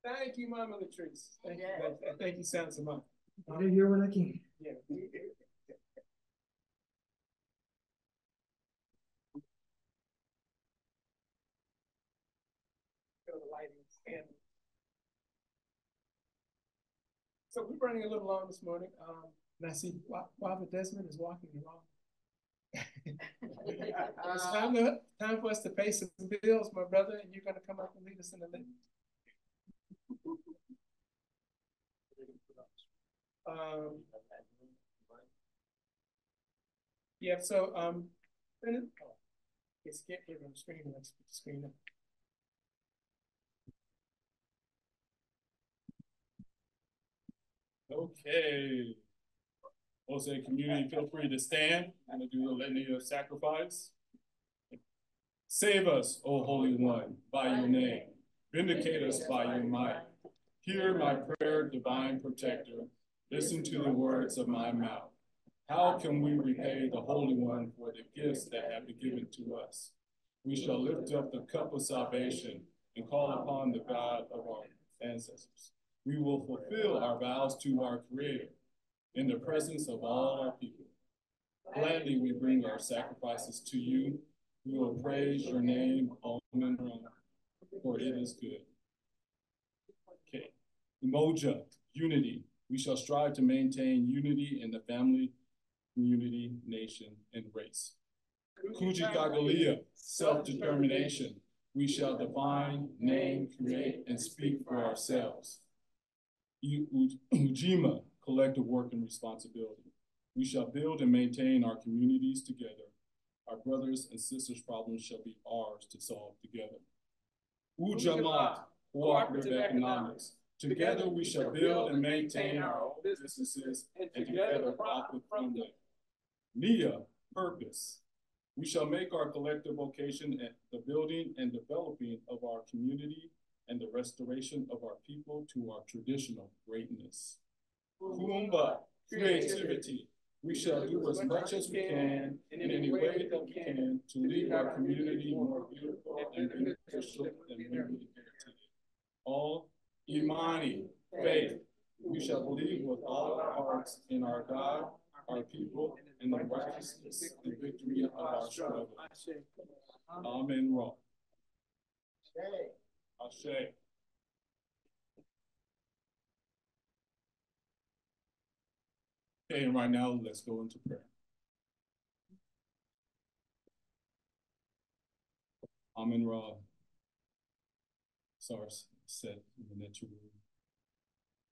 Thank you, Mama Latrice. Thank you. Thank you, Santa Samantha. I'll be here when I can. Yeah. So we're running a little long this morning. And I see Robert Desmond is walking along. It's time for us to pay some bills, my brother, and you're going to come up and lead us in the living. Yeah, so it's get here on the screen. Let's put the screen up. Okay. Jose community, feel free to stand. I'm going to do the litany of sacrifice. Save us, O Holy One, by your name. Vindicate us by your might. Hear my prayer, divine protector. Listen to the words of my mouth. How can we repay the Holy One for the gifts that have been given to us? We shall lift up the cup of salvation and call upon the God of our ancestors. We will fulfill our vows to our Creator in the presence of all our people. Gladly we bring our sacrifices to you. We will praise your name, Amen, for it is good. Okay. Umoja, unity. We shall strive to maintain unity in the family, community, nation, and race. Kujikagalia, self-determination. We shall define, name, create, and speak for ourselves. Ujima, collective work and responsibility. We shall build and maintain our communities together. Our brothers and sisters' problems shall be ours to solve together. Ujamat, cooperative economics. Together we shall build and maintain our own businesses and together profit from them. Nia, purpose. We shall make our collective vocation at the building and developing of our community and the restoration of our people to our traditional greatness. Kuumba, creativity. We shall do as much as we can in any way that we can to leave our community more beautiful and beneficial than when we inherited it. All Imani, faith. We shall believe with all our hearts in our God, our people, and the righteousness and victory of our struggle. Amen. Ra. Ashe. Okay, and right now, let's go into prayer. Amen Ra. SARS said in the nature room,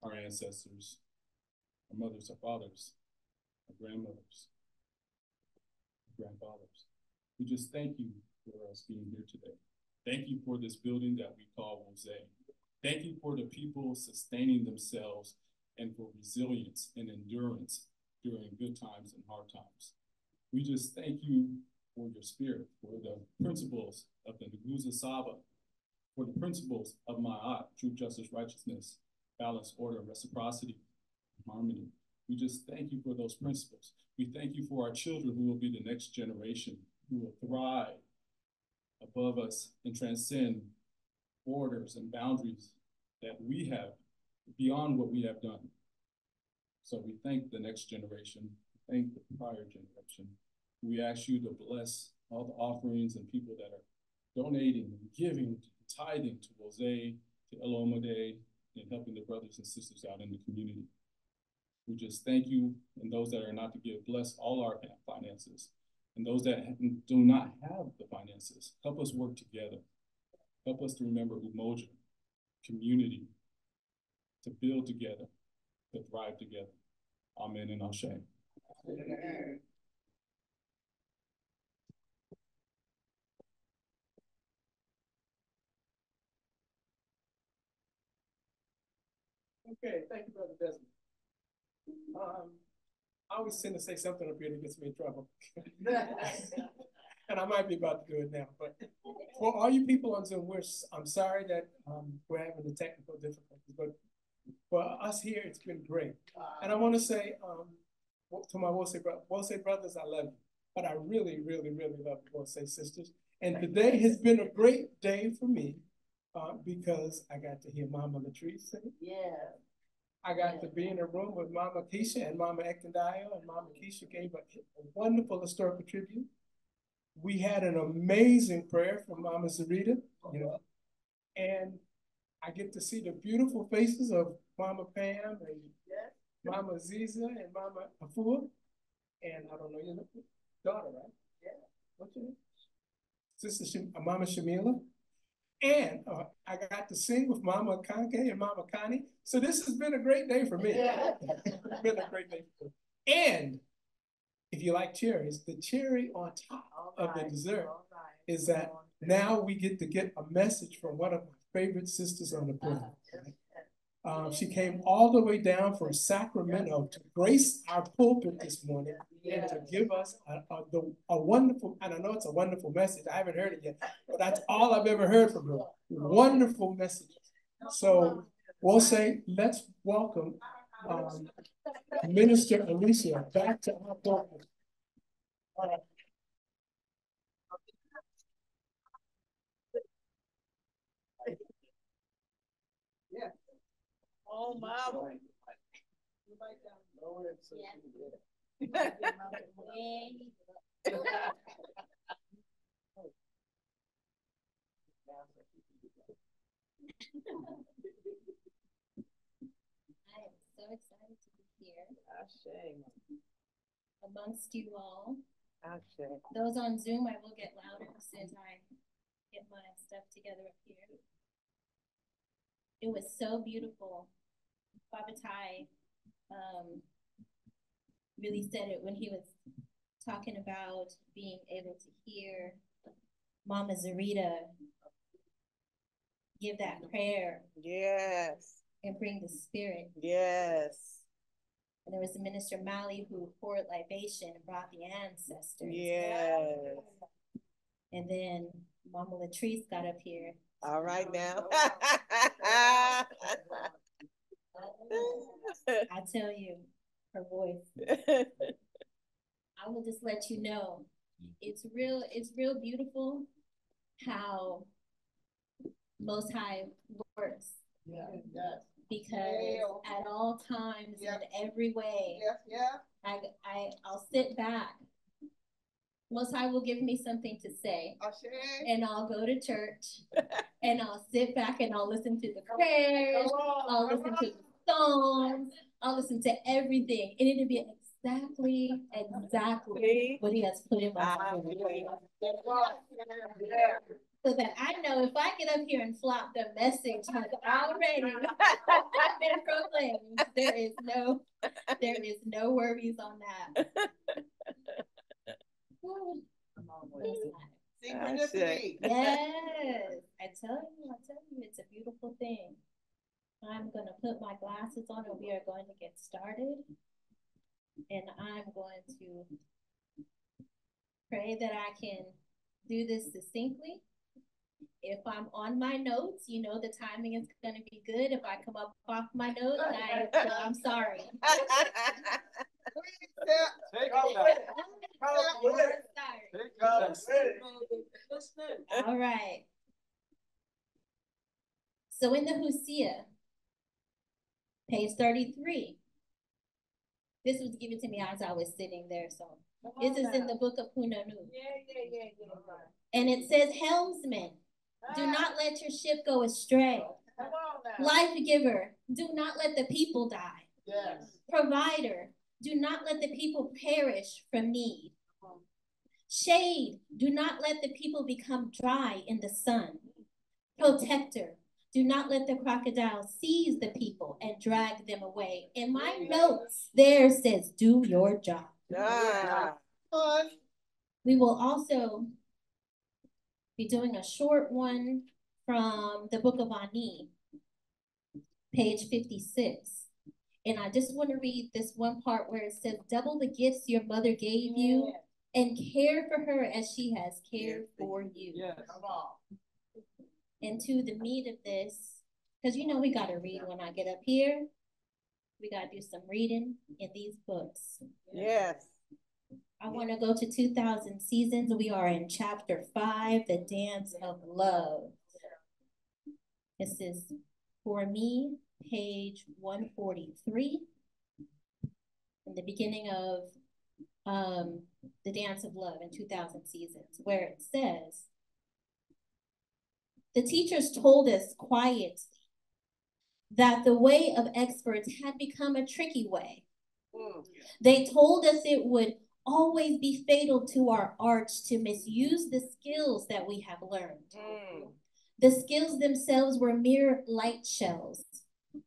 our ancestors, our mothers, our fathers, our grandmothers, our grandfathers. We just thank you for us being here today. Thank you for this building that we call Jose. Thank you for the people sustaining themselves and for resilience and endurance during good times and hard times. We just thank you for your spirit, for the principles of the Nguza Saba, for the principles of Maat, truth, justice, righteousness, balance, order, reciprocity, harmony. We just thank you for those principles. We thank you for our children who will be the next generation, who will thrive above us and transcend borders and boundaries that we have beyond what we have done. So we thank the next generation, thank the prior generation. We ask you to bless all the offerings and people that are donating and giving, tithing to Jose, to Elomade, and helping the brothers and sisters out in the community. We just thank you, and those that are not to give, bless all our finances. And those that do not have the finances, help us work together. Help us to remember Umoja, community, to build together, to thrive together. Amen and Ashe. Okay, thank you, Brother Desmond. I always tend to say something up here that gets me in trouble. And I might be about to do it now, but for all you people on Zoom, I'm sorry that we're having the technical difficulties, but for us here, it's been great. And I want to say to my Wose brothers, I love you, but I really, really, really love the Wose sisters. And today has been a great day for me because I got to hear Mama Latrice sing. Yeah. I got to be in a room with Mama Keisha and Mama Ekendayo, and Mama Keisha gave a wonderful historical tribute. We had an amazing prayer from Mama Zarita, you know, and I get to see the beautiful faces of Mama Pam and Mama Ziza and Mama Afua, and I don't know your daughter, right? Yeah. What's your name? Sister Mama Shamila. And I got to sing with Mama Kanke and Mama Connie. So this has been a great day for me. Yeah. It's been a great day for me. And if you like cherries, the cherry on top of the dessert is that now we get to get a message from one of my favorite sisters on the planet. She came all the way down from Sacramento to grace our pulpit this morning and to give us a wonderful, and I know it's a wonderful message. I haven't heard it yet, but that's all I've ever heard from her. Wonderful message. So we'll say, let's welcome Minister Alicia back to our pulpit. Yeah. Oh, my. I am so excited to be here amongst you all. Those on Zoom, I will get louder as soon as I get my stuff together up here. It was so beautiful. Baba Tai really said it when he was talking about being able to hear Mama Zarita give that prayer. Yes. And bring the spirit. Yes. And there was the Minister Mali who poured libation and brought the ancestors. Yes. And then Mama Latrice got up here. All right now. I tell you, her voice. I will just let you know, it's real beautiful how Most High works. Yeah, yes. Because at all times, in every way, I'll sit back. Most High will give me something to say, and I'll go to church, and I'll sit back and I'll listen to the prayers, I'll listen to the songs, I'll listen to everything, and it'll be exactly what He has put in my heart. So that I know if I get up here and flop, the message has already been proclaimed. There is no worries on that. Synchronicity. Yes, I tell you, it's a beautiful thing. I'm gonna put my glasses on, and we are going to get started. And I'm going to pray that I can do this succinctly. If I'm on my notes, you know the timing is going to be good. If I come up off my notes, I'm sorry. All right. So in the Hosea, page 33, this was given to me as I was sitting there. So this is in the book of Hunanu. And it says, helmsman, do not let your ship go astray. Life giver, do not let the people die. Yes. Provider, do not let the people perish from need. Shade, do not let the people become dry in the sun. Protector, do not let the crocodile seize the people and drag them away. In my notes, there says, do your job. We will also be doing a short one from the book of Ani, page 56. And I just want to read this one part where it says, double the gifts your mother gave you and care for her as she has cared for you. Yes. And to the meat of this, because you know we got to read when I get up here. We got to do some reading in these books. Yes. I want to go to 2000 Seasons. We are in chapter 5, the dance of love. This is for me, page 143, in the beginning of the dance of love in 2000 Seasons, where it says, the teachers told us quietly that the way of experts had become a tricky way. They told us it would always be fatal to our arts to misuse the skills that we have learned. The skills themselves were mere light shells,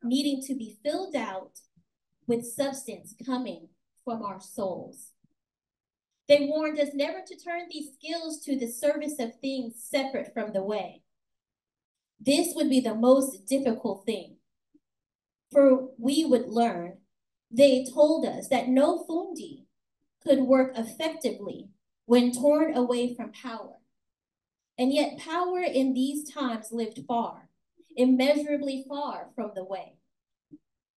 needing to be filled out with substance coming from our souls. They warned us never to turn these skills to the service of things separate from the way. This would be the most difficult thing. for we would learn, they told us that no fundi could work effectively when torn away from power. And yet power in these times lived far, immeasurably far from the way.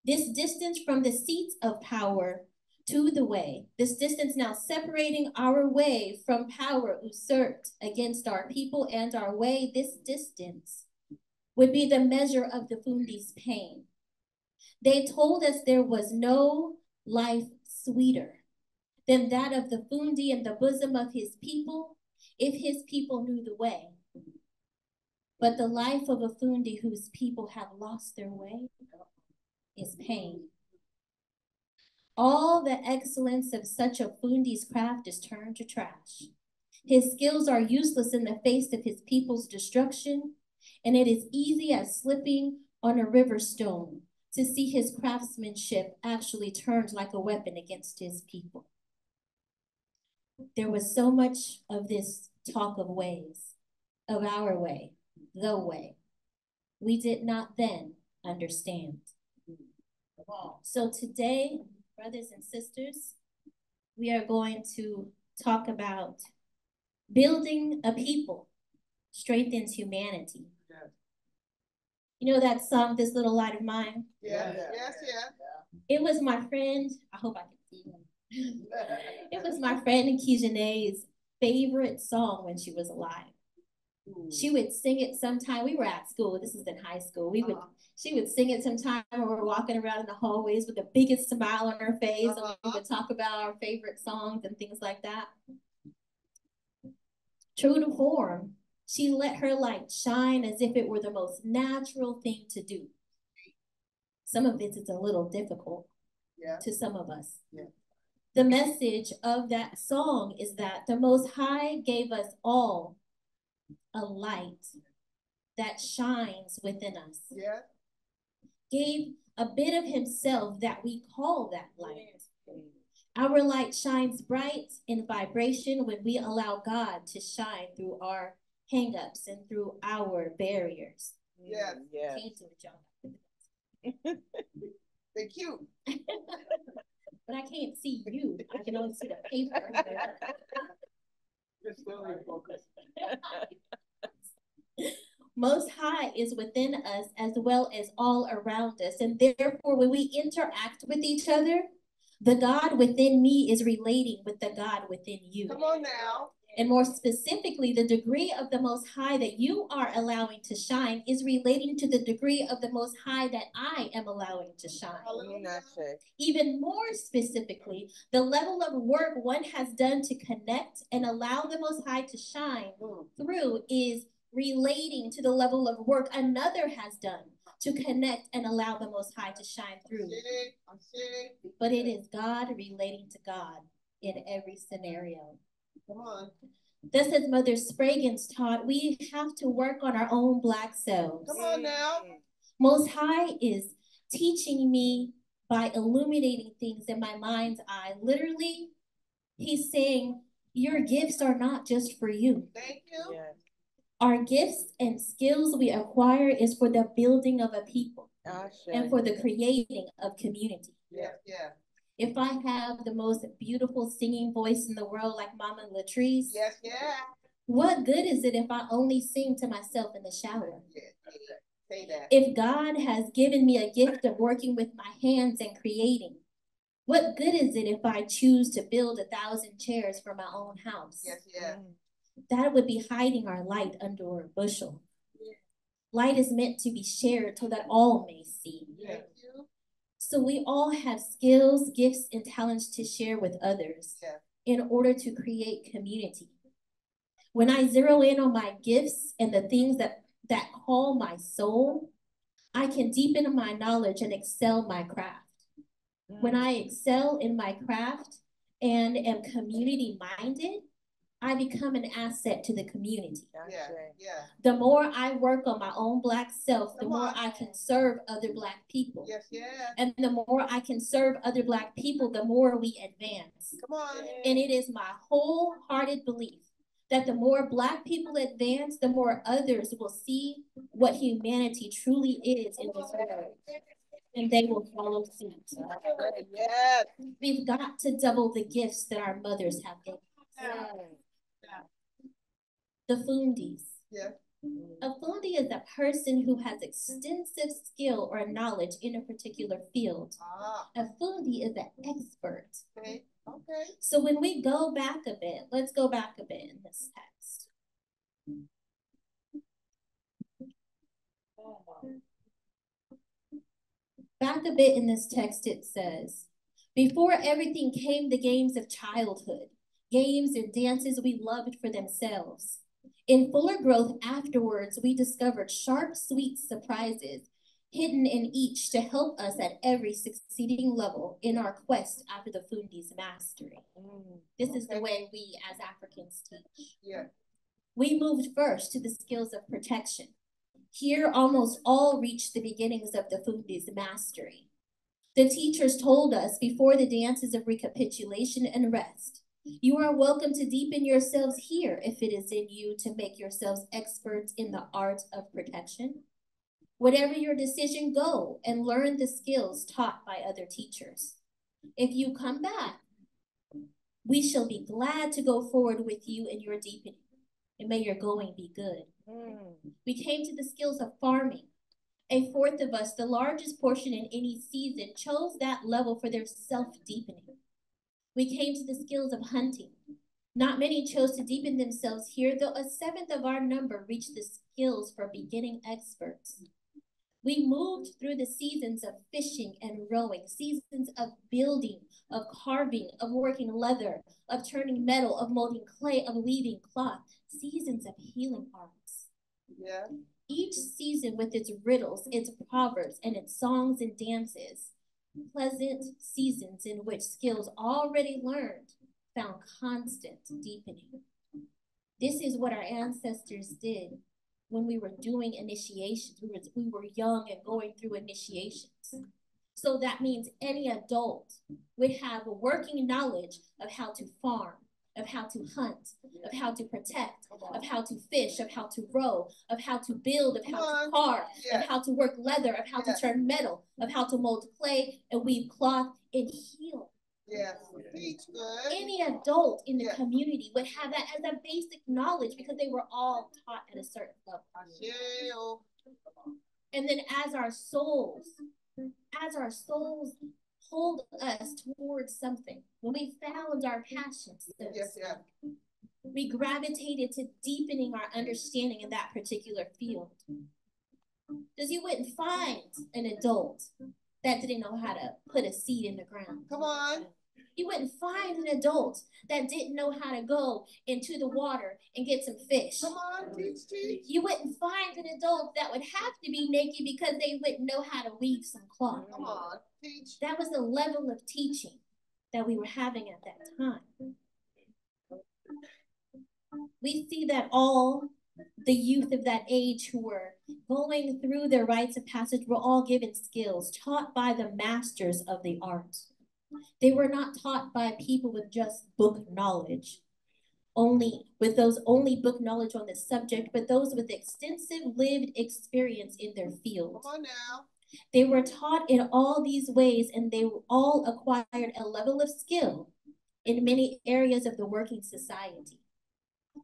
This distance from the seats of power to the way, this distance now separating our way from power usurped against our people and our way, this distance would be the measure of the fundi's pain. They told us there was no life sweeter than that of the fundi in the bosom of his people, if his people knew the way. But the life of a fundi whose people have lost their way is pain. All the excellence of such a fundi's craft is turned to trash. His skills are useless in the face of his people's destruction, and it is easy as slipping on a river stone to see his craftsmanship actually turned like a weapon against his people. There was so much of this talk of ways, of our way, the way. We did not then understand. So today, brothers and sisters, we are going to talk about building a people strengthens humanity. You know that song, This Little Light of Mine? Yes. It was my friend, I hope I can see him. It was my friend Kijane's favorite song when she was alive. She would sing it sometime. We were at school. This is in high school. She would sing it sometime when we were walking around in the hallways with the biggest smile on her face. And we would talk about our favorite songs and things like that. True to form, she let her light shine as if it were the most natural thing to do. Some of it is a little difficult to some of us. The message of that song is that the Most High gave us all a light that shines within us. Gave a bit of himself that we call that light. Our light shines bright in vibration when we allow God to shine through our hang-ups and through our barriers. Yes. Can't do it, y'all. They're cute. But I can't see you. I can only see the paper. Just slowly focus. Most High is within us as well as all around us. And therefore, when we interact with each other, the God within me is relating with the God within you. Come on now. And more specifically, the degree of the Most High that you are allowing to shine is relating to the degree of the Most High that I am allowing to shine. Even more specifically, the level of work one has done to connect and allow the Most High to shine through is relating to the level of work another has done to connect and allow the Most High to shine through. But it is God relating to God in every scenario. Come on. Thus, as Mother Spraggins taught, we have to work on our own Black selves. Come on now. Most High is teaching me by illuminating things in my mind's eye. Literally, he's saying, your gifts are not just for you. Thank you. Yes. Our gifts and skills we acquire is for the building of a people and for the creating of community. Yeah. If I have the most beautiful singing voice in the world like Mama Latrice, what good is it if I only sing to myself in the shower? Say that. If God has given me a gift of working with my hands and creating, what good is it if I choose to build 1,000 chairs for my own house? That would be hiding our light under a bushel. Light is meant to be shared so that all may see. So we all have skills, gifts, and talents to share with others in order to create community. When I zero in on my gifts and the things that call my soul, I can deepen my knowledge and excel my craft. When I excel in my craft and am community-minded, I become an asset to the community. The more I work on my own Black self, the more I can serve other Black people. And the more I can serve other Black people, the more we advance. And it is my wholehearted belief that the more Black people advance, the more others will see what humanity truly is in this world. and they will follow suit. Yes. We've got to double the gifts that our mothers have given us. The fundis. Yeah. A fundi is a person who has extensive skill or knowledge in a particular field. A fundi is an expert. Okay. Okay. So when we go back a bit, let's go back a bit in this text. Back a bit in this text, it says, before everything came the games of childhood, games and dances we loved for themselves. In fuller growth afterwards, we discovered sharp, sweet surprises hidden in each to help us at every succeeding level in our quest after the fundi's mastery. This is the way we as Africans teach. Yeah. We moved first to the skills of protection. Here, almost all reached the beginnings of the fundi's mastery. The teachers told us before the dances of recapitulation and rest, you are welcome to deepen yourselves here if it is in you to make yourselves experts in the art of protection. Whatever your decision, go and learn the skills taught by other teachers. If you come back, we shall be glad to go forward with you in your deepening, and may your going be good. We came to the skills of farming. A fourth of us, the largest portion in any season, chose that level for their self-deepening. We came to the skills of hunting. Not many chose to deepen themselves here, though a seventh of our number reached the skills for beginning experts. We moved through the seasons of fishing and rowing, seasons of building, of carving, of working leather, of turning metal, of molding clay, of weaving cloth, seasons of healing arts. Yeah. Each season with its riddles, its proverbs, and its songs and dances, pleasant seasons in which skills already learned found constant deepening. This is what our ancestors did when we were doing initiations. We were young and going through initiations. So that means any adult would have a working knowledge of how to farm, of how to hunt, of how to protect, of how to fish, of how to row, of how to build, of how to carve, of how to work leather, of how to turn metal, of how to mold clay and weave cloth and heal. Yes. Teach good. Any adult in the community would have that as a basic knowledge because they were all taught at a certain level. And then as our souls hold us towards something, when we found our passions, we gravitated to deepening our understanding in that particular field. Because you wouldn't find an adult that didn't know how to put a seed in the ground. Come on. You wouldn't find an adult that didn't know how to go into the water and get some fish. Come on, teach. You wouldn't find an adult that would have to be naked because they wouldn't know how to weave some cloth. Come on, teach. That was the level of teaching that we were having at that time. We see that all the youth of that age who were going through their rites of passage were all given skills taught by the masters of the art. They were not taught by people with just book knowledge, only book knowledge on the subject, but those with extensive lived experience in their field. Come on now. They were taught in all these ways, and they all acquired a level of skill in many areas of the working society.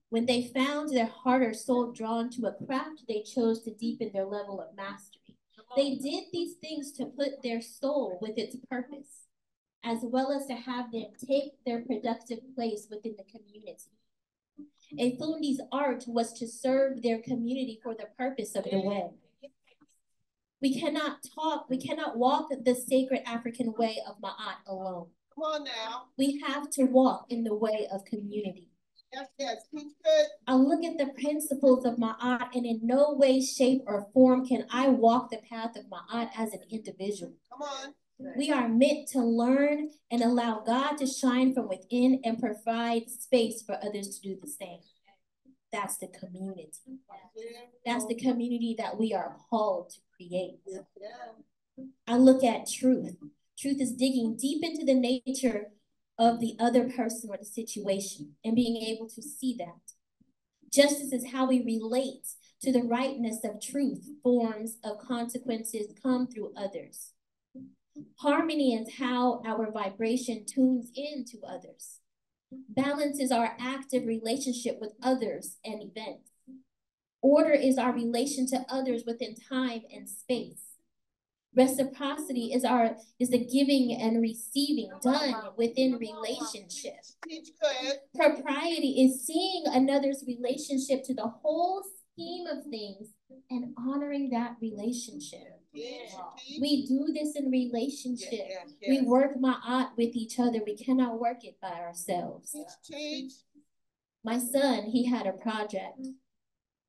When they found their heart or soul drawn to a craft, they chose to deepen their level of mastery. They did these things to put their soul with its purpose, as well as to have them take their productive place within the community. A fundi's art was to serve their community for the purpose of the way. We cannot walk the sacred African way of Maat alone. Come on now. We have to walk in the way of community. Yes, teach good. I look at the principles of Maat, and in no way, shape, or form can I walk the path of Maat as an individual. Come on. We are meant to learn and allow God to shine from within and provide space for others to do the same. That's the community. That's the community that we are called to create. I look at truth. Truth is digging deep into the nature of the other person or the situation and being able to see that. Justice is how we relate to the rightness of truth. Forms of consequences come through others. Harmony is how our vibration tunes into others. Balance is our active relationship with others and events. Order is our relation to others within time and space. Reciprocity is the giving and receiving done within relationship. Propriety is seeing another's relationship to the whole scheme of things and honoring that relationship. We do this in relationship. We work Maat with each other. We cannot work it by ourselves. My son, he had a project.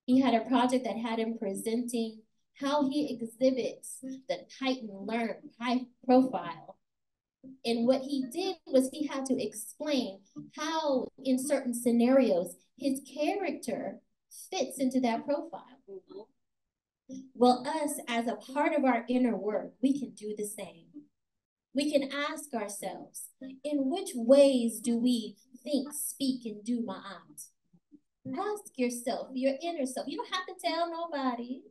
He had a project that had him presenting how he exhibits the Titan learn high profile. And what he did was he had to explain how in certain scenarios his character fits into that profile. Well, us as a part of our inner work, we can do the same. We can ask ourselves, in which ways do we think, speak, and do Ma'at? Ask yourself, your inner self. You don't have to tell nobody,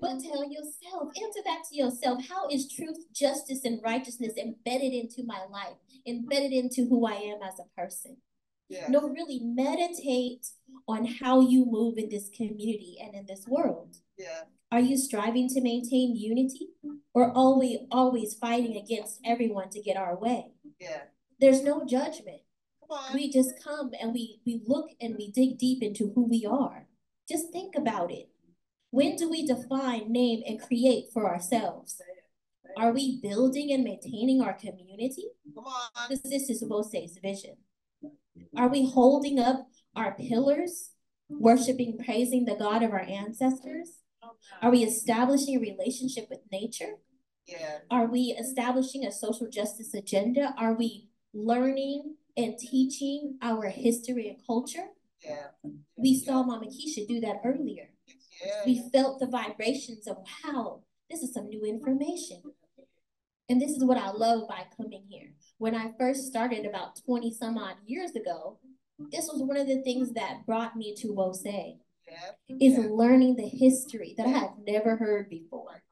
but tell yourself. Answer that to yourself. How is truth, justice, and righteousness embedded into my life, embedded into who I am as a person? No, really meditate on how you move in this community and in this world. Are you striving to maintain unity, or are we always fighting against everyone to get our way? There's no judgment. We just come and we look and we dig deep into who we are. Just think about it. When do we define, name, and create for ourselves? Are we building and maintaining our community? This is Wose's vision. Are we holding up our pillars, worshiping, praising the God of our ancestors? Are we establishing a relationship with nature? Are we establishing a social justice agenda? Are we learning and teaching our history and culture? We saw Mama Keisha do that earlier. We felt the vibrations of, wow, this is some new information. And this is what I love by coming here. When I first started about 20 some odd years ago, this was one of the things that brought me to Wose, is learning the history that I had never heard before.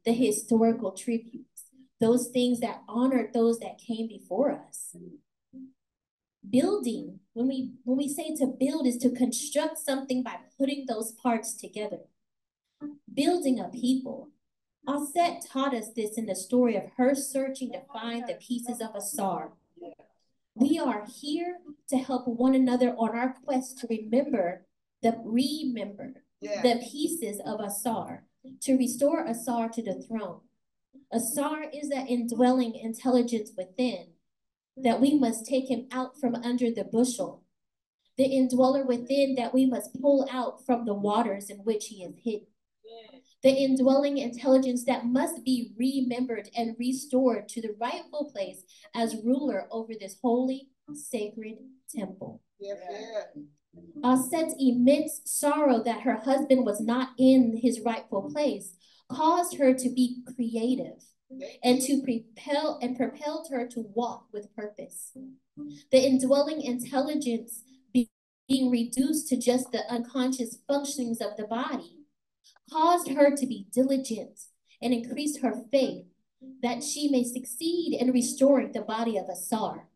The historical tributes, those things that honored those that came before us. Building, when we say to build, is to construct something by putting those parts together. Building a people. Aset taught us this in the story of her searching to find the pieces of Asar. We are here to help one another on our quest to remember the pieces of Asar, to restore Asar to the throne. Asar is that indwelling intelligence within, that we must take him out from under the bushel. The indweller within that we must pull out from the waters in which he is hidden. The indwelling intelligence that must be remembered and restored to the rightful place as ruler over this holy, sacred temple. Aset's immense sorrow that her husband was not in his rightful place caused her to be creative and propelled her to walk with purpose. The indwelling intelligence being reduced to just the unconscious functionings of the body caused her to be diligent and increased her faith that she may succeed in restoring the body of Asar.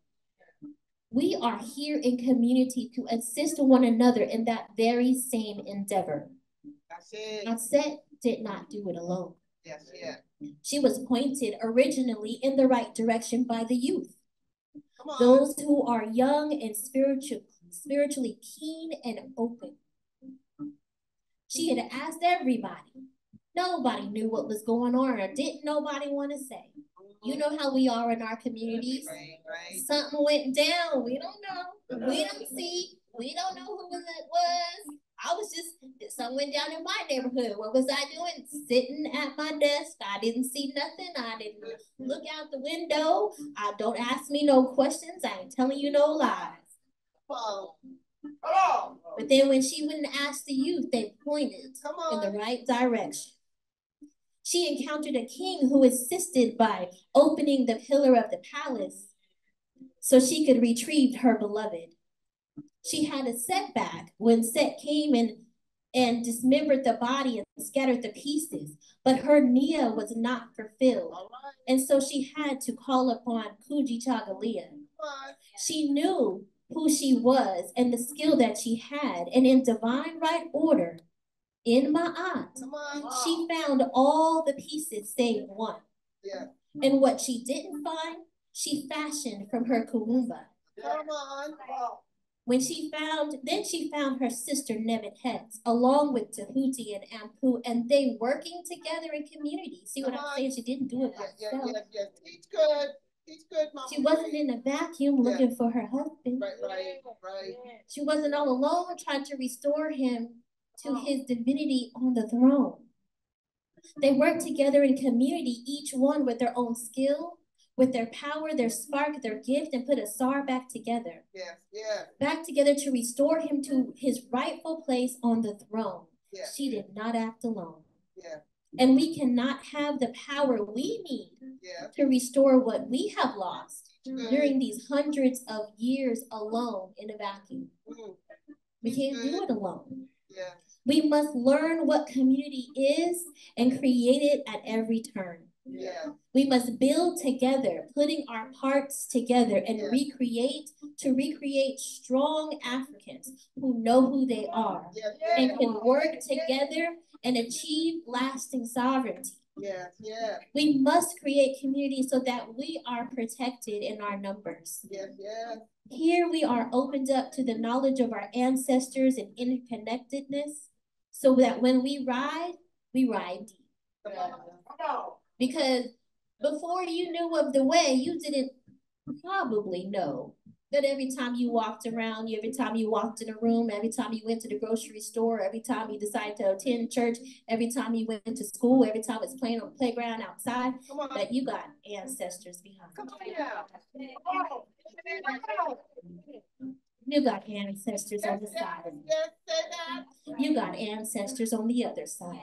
We are here in community to assist one another in that very same endeavor. Aset did not do it alone. She was pointed originally in the right direction by the youth. Those who are young and spiritually keen and open. She had asked everybody. Nobody knew what was going on, or didn't nobody want to say. You know how we are in our communities. Something went down. We don't know. We don't see. We don't know who it was. Something went down in my neighborhood. What was I doing? Sitting at my desk. I didn't see nothing. I didn't look out the window. Don't ask me no questions. I ain't telling you no lies. But then when she went and asked the youth, they pointed in the right direction. She encountered a king who assisted by opening the pillar of the palace so she could retrieve her beloved. She had a setback when Set came and and dismembered the body and scattered the pieces. But her nia was not fulfilled. And so she had to call upon Kujichagulia. She knew who she was and the skill that she had. And in divine right order, in Maat, she found all the pieces save one. Yeah. And what she didn't find, she fashioned from her Kuumba. Come on. When she found her sister Nebuchadnezzar, along with Tahuti and Ampu, and they working together in community. See what I'm saying? She didn't do it by herself. Yes. He's good. He's good, Mama. She wasn't in a vacuum looking for her husband. Right. She wasn't all alone trying to restore him to his divinity on the throne. They worked together in community, each one with their own skill, with their power, their spark, their gift, and put Asar back together. Yes. Back together to restore him to his rightful place on the throne. Yes. She did not act alone. Yeah. And we cannot have the power we need to restore what we have lost during these hundreds of years alone in a vacuum. We can't do it alone. Yeah. We must learn what community is and create it at every turn. Yeah. We must build together, putting our parts together and recreate strong Africans who know who they are and can work together and achieve lasting sovereignty. Yeah. We must create community so that we are protected in our numbers. Yeah. Here we are opened up to the knowledge of our ancestors and interconnectedness so that when we ride deep. Because before you knew of the way, you didn't probably know that every time you walked around, every time you walked in a room, every time you went to the grocery store, every time you decided to attend church, every time you went to school, every time it's playing on the playground outside, that you got ancestors behind you. You got ancestors on the side. You got ancestors on the other side.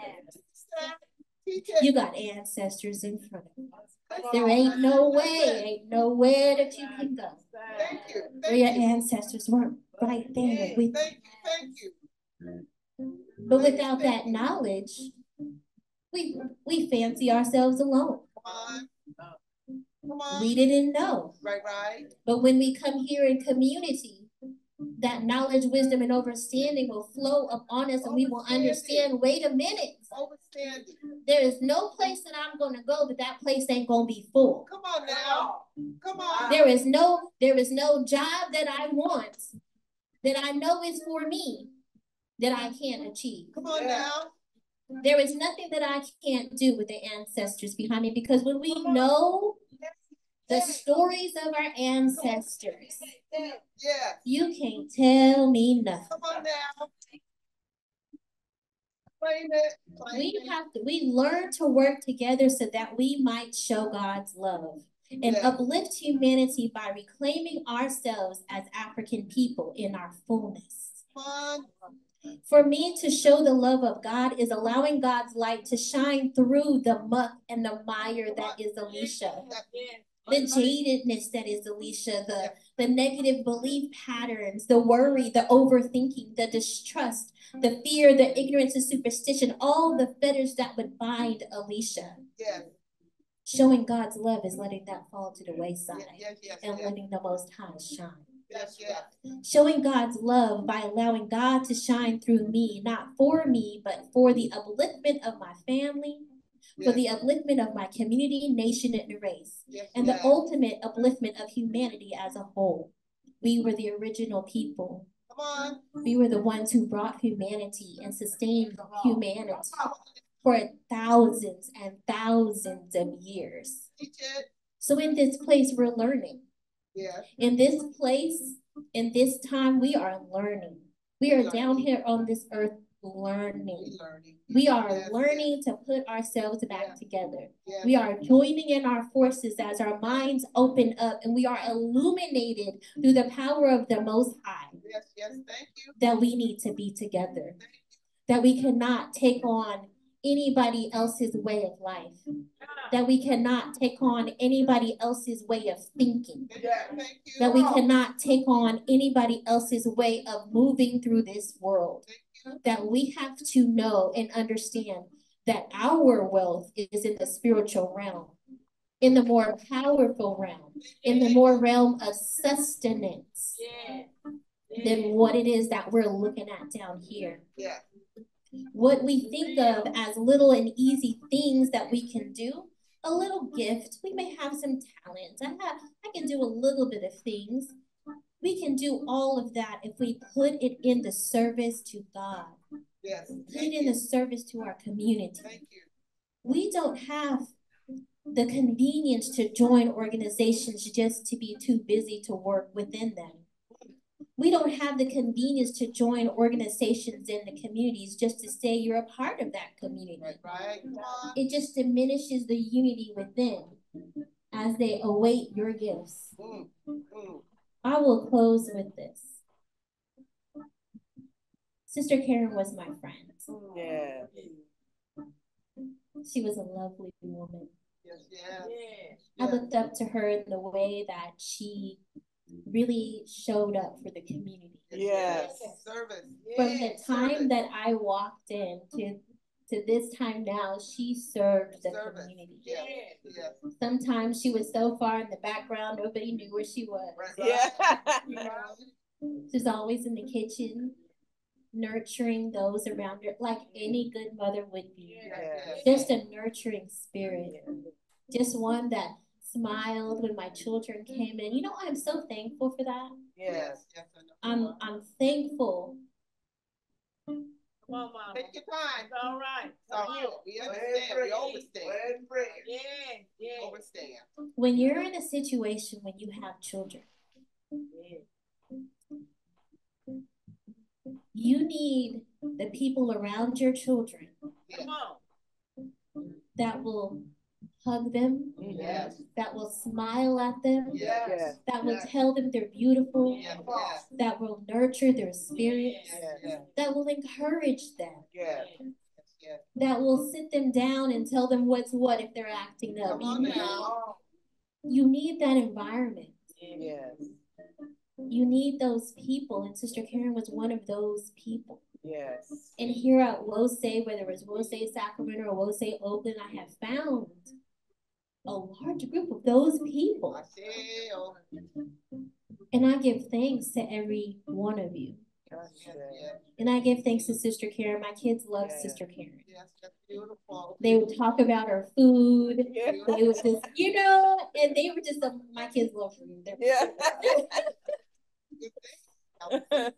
You got ancestors in front of you. There ain't nowhere that you can go. Where your ancestors weren't right there with you. Thank you. But without that knowledge, we fancy ourselves alone. Come on. We didn't know. Right. But when we come here in community, that knowledge, wisdom, and understanding will flow upon us, and we will understand, wait a minute. There is no place that I'm going to go that place ain't going to be full. Come on now. Come on. There is no job that I want that I know is for me that I can't achieve. Come on now. There is nothing that I can't do with the ancestors behind me, because when we know the stories of our ancestors, you can't tell me nothing. Come on now. We learn to work together so that we might show God's love and uplift humanity by reclaiming ourselves as African people in our fullness. For me, to show the love of God is allowing God's light to shine through the muck and the mire that is Alicia. The jadedness that is Alicia, the negative belief patterns, the worry, the overthinking, the distrust, the fear, the ignorance and superstition, all the fetters that would bind Alicia. Yes. Showing God's love is letting that fall to the wayside and letting the Most High shine. Yes. Showing God's love by allowing God to shine through me, not for me, but for the upliftment of my family, for the upliftment of my community, nation, and race, and the ultimate upliftment of humanity as a whole. We were the original people. Come on. We were the ones who brought humanity and sustained humanity for thousands and thousands of years. So in this place, we're learning. In this place, in this time, we are learning. We are down here on this earth learning. We are learning to put ourselves back together. We are joining in our forces as our minds open up, and we are illuminated through the power of the Most High. Yes, thank you. That we need to be together. That we cannot take on anybody else's way of life, that we cannot take on anybody else's way of thinking, that we cannot take on anybody else's way of moving through this world, that we have to know and understand that our wealth is in the spiritual realm, in the more powerful realm, in the more realm of sustenance than what it is that we're looking at down here. What we think of as little and easy things that we can do, a little gift, we may have some talent. I can do a little bit of things. We can do all of that if we put it in the service to God. Put it in the service to our community. We don't have the convenience to join organizations just to be too busy to work within them. We don't have the convenience to join organizations in the communities just to say you're a part of that community. It just diminishes the unity within as they await your gifts. I will close with this. Sister Karen was my friend. Yeah. She was a lovely woman. I looked up to her in the way that she really showed up for the community. Yes. From the time that I walked in to this time now, she served the community. Sometimes she was so far in the background, nobody knew where she was. Yeah. She was always in the kitchen, nurturing those around her, like any good mother would be. Just a nurturing spirit. Just one that smiled when my children came in. You know, I'm so thankful for that. Yes. I'm thankful. Come on, Mama. Take your time. It's all right. We understand. We overstand. Yeah. Overstand. When you're in a situation when you have children, you need the people around your children that will hug them, that will smile at them, that will tell them they're beautiful, that will nurture their spirits, that will encourage them, that will sit them down and tell them what's what if they're acting up. You need that environment. You need those people, and Sister Karen was one of those people. And here at WOSE, whether it's WOSE Sacramento or WOSE Oakland, I have found a large group of those people. And I give thanks to every one of you. And I give thanks to Sister Karen. My kids love Sister Karen. They would talk about her food. They would just, you know, and they were just, my kids love food.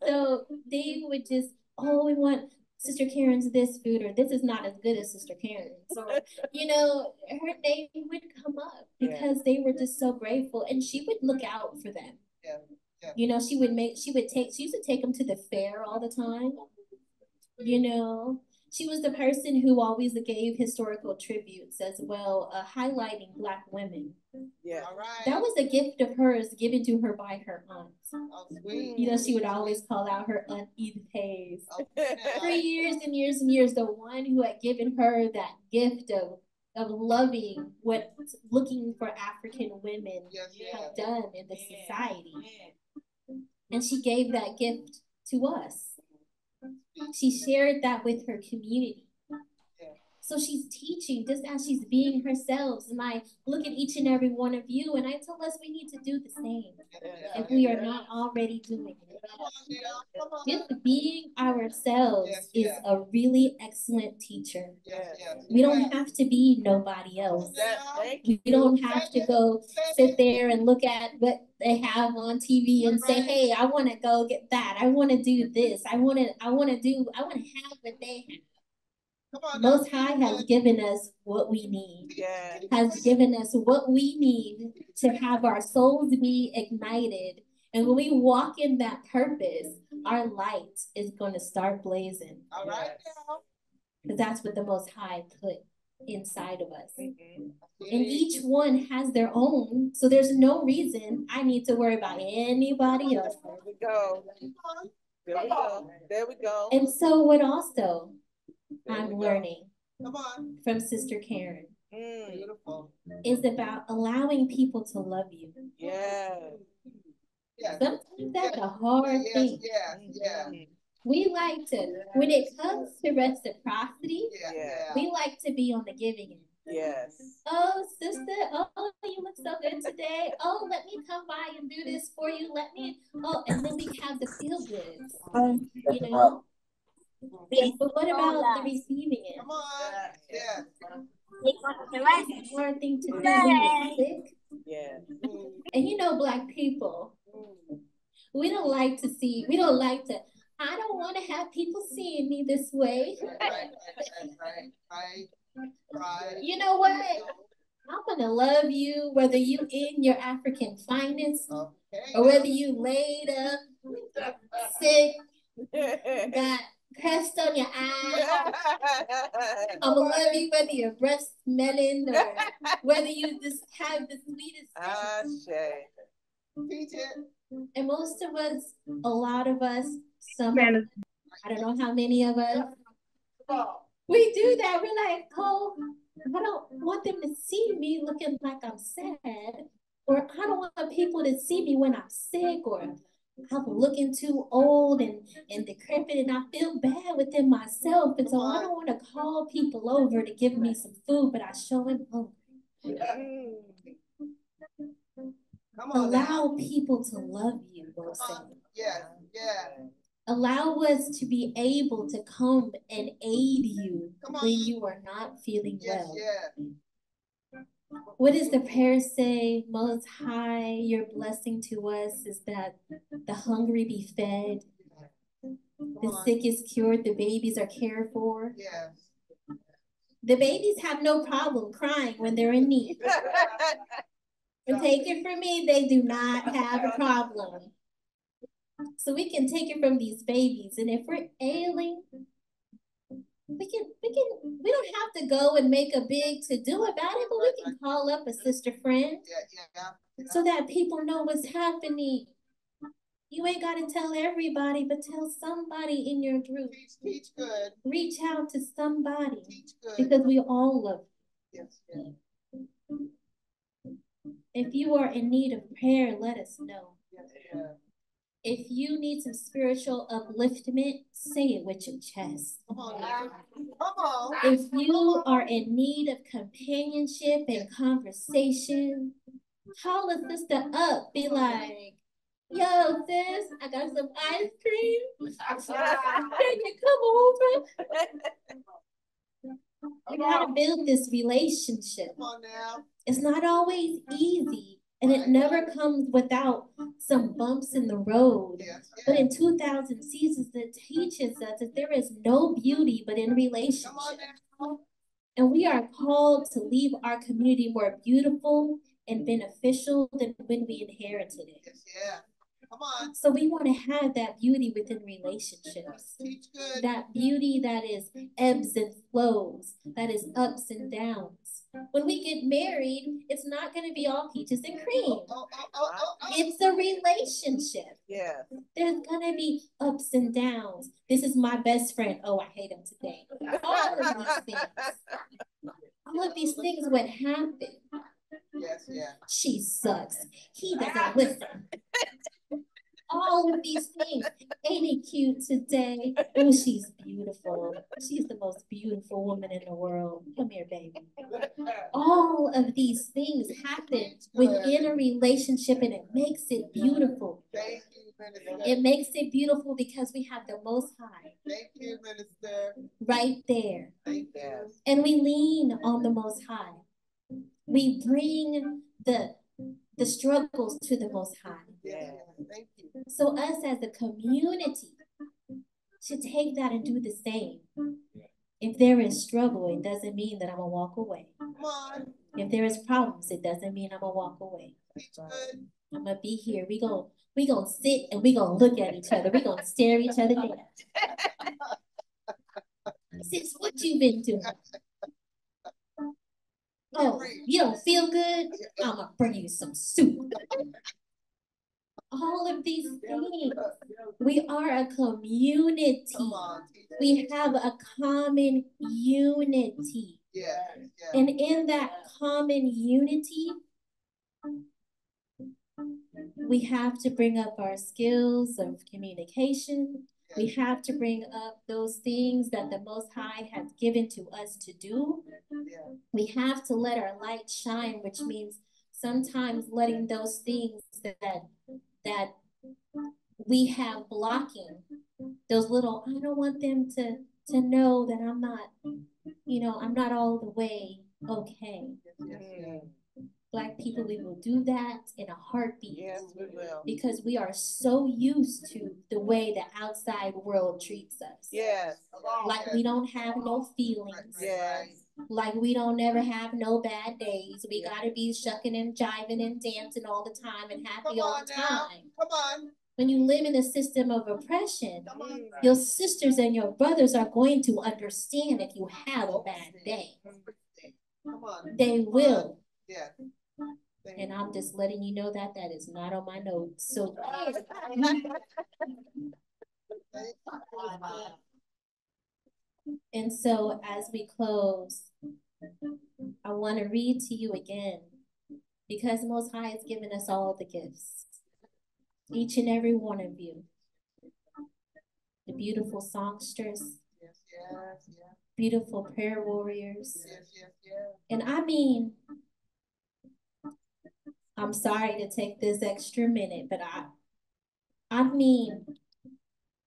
So they would just, oh, we want Sister Karen's this food, or this is not as good as Sister Karen's. Or, you know, her name would come up because they were just so grateful. And she would look out for them. You know, she used to take them to the fair all the time. You know, she was the person who always gave historical tributes as well, highlighting Black women. That was a gift of hers given to her by her aunt. You know, she would always call out her Aunt Edith Hayes. For years and years and years, the one who had given her that gift of loving what looking for African women have done in the society. And she gave that gift to us. She shared that with her community. So she's teaching just as she's being herself. And I look at each and every one of you and I tell us we need to do the same if we are not already doing it. Just being ourselves is a really excellent teacher. We don't have to be nobody else. We don't have to go sit there and look at what they have on TV and say, hey, I want to go get that. I want to do this. I want to have what they have. Most High has given us what we need, has given us what we need to have our souls be ignited. And when we walk in that purpose, our light is going to start blazing. Because that's what the Most High put inside of us. And each one has their own. So there's no reason I need to worry about anybody else. There we go. And so what also I'm learning Come on. from Sister Karen Beautiful. is about allowing people to love you. Yes. Yes. Sometimes that's a hard thing. Yeah. We like to, when it comes to reciprocity, Yeah. we like to be on the giving end. Yes. Oh, sister, oh, you look so good today. Oh, let me come by and do this for you. And then we have the feel goods, you know? But what about the receiving end? Come on. Yeah. It's a hard thing to do when you're sick. Yes. And you know, Black people, we don't like to, I don't want to have people seeing me this way. Right. You know what? I'm gonna love you whether you in your African finest or whether you laid up, sick, got crust on your eye. I'm gonna love you whether your breast smelling or whether you just have the sweetest. Teach it. And most of us, a lot of us, some of us, I don't know how many of us, we do that. We're like, oh, I don't want them to see me looking like I'm sad, or I don't want people to see me when I'm sick, or I'm looking too old and decrepit, and I feel bad within myself. And so I don't want to call people over to give me some food, but I show them hungry. Allow people to love you, Wilson. Yes. Allow us to be able to come and aid you when you are not feeling well. What does the prayer say? Most High, your blessing to us is that the hungry be fed, the sick is cured, the babies are cared for. Yes. The babies have no problem crying when they're in need. And take it from me, they do not have a problem. So we can take it from these babies. And if we're ailing, we don't have to go and make a big to-do about it, but we can call up a sister friend so that people know what's happening. You ain't got to tell everybody, but tell somebody in your group. Teach good. Reach out to somebody. Teach good. Because we all love you. Yes. If you are in need of prayer, let us know. Yes. If you need some spiritual upliftment, say it with your chest. Come on now. Come on. If you are in need of companionship and conversation, call a sister up. Be like, yo, sis, I got some ice cream. Can you come over? You gotta build this relationship. Come on now. It's not always easy, and it never comes without some bumps in the road. But in 2000 seasons, it teaches us that there is no beauty but in relationship. And we are called to leave our community more beautiful and beneficial than when we inherited it. Yeah. Come on. So we want to have that beauty within relationships. Teach good. That beauty that is ebbs and flows, that is ups and downs. When we get married, it's not going to be all peaches and cream. It's a relationship. Yeah. There's going to be ups and downs. This is my best friend. Oh, I hate him today. All of these things. All of these things would happen. Yes, yeah. She sucks. He doesn't listen. All of these things. Ain't he cute today? Oh, she's beautiful. She's the most beautiful woman in the world. Come here, baby. All of these things happen within a relationship, and it makes it beautiful. Thank you, Minister. It makes it beautiful because we have the Most High. Thank you, Minister. Right there. Thank you. And we lean on the Most High. We bring the struggles to the Most High. Yeah. Thank you. So us as a community should take that and do the same. If there is struggle, it doesn't mean that I'm gonna walk away. Come on. If there is problems, it doesn't mean I'm gonna walk away. Good. I'm gonna be here. We gonna sit and we gonna look at each other. We gonna stare each other down. Sis, what you been doing? Oh, you don't feel good? I'm gonna bring you some soup. all of these things. We are a community. We have a common unity. And in that common unity, we have to bring up our skills of communication. We have to bring up those things that the Most High has given to us to do. We have to let our light shine, which means sometimes letting those things that we have blocking, those little, I don't want them to know that I'm not, I'm not all the way okay. Black people, we will do that in a heartbeat. Yes, we will. Because we are so used to the way the outside world treats us. Yes. Like we don't have no feelings. Yes. Like we don't never have no bad days. We gotta be shucking and jiving and dancing all the time and happy all the time. Come on. When you live in a system of oppression, your sisters and your brothers are going to understand if you have a bad day. Come on. They will. Yeah. And I'm just letting you know that that is not on my notes. So and so as we close, I want to read to you again, because Most High has given us all the gifts. Each and every one of you. The beautiful songsters. Beautiful prayer warriors. And I mean, I'm sorry to take this extra minute, but I mean,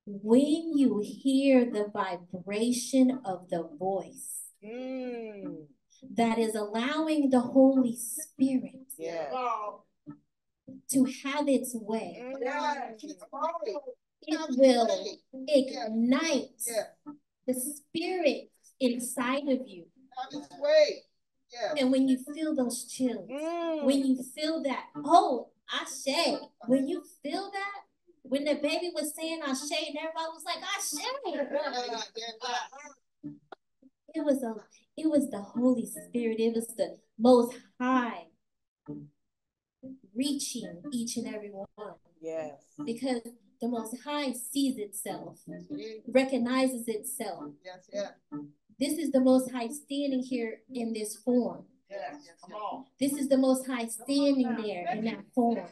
when you hear the vibration of the voice that is allowing the Holy Spirit to have its way, it will ignite the spirit inside of you. And when you feel those chills, when you feel that, oh, Ashe, when you feel that, when the baby was saying Ashe and everybody was like, Ashe. It was the Holy Spirit. It was the Most High reaching each and every one. Yes. Because the Most High sees itself, recognizes itself. This is the Most High standing here in this form. This is the Most High standing there in that form.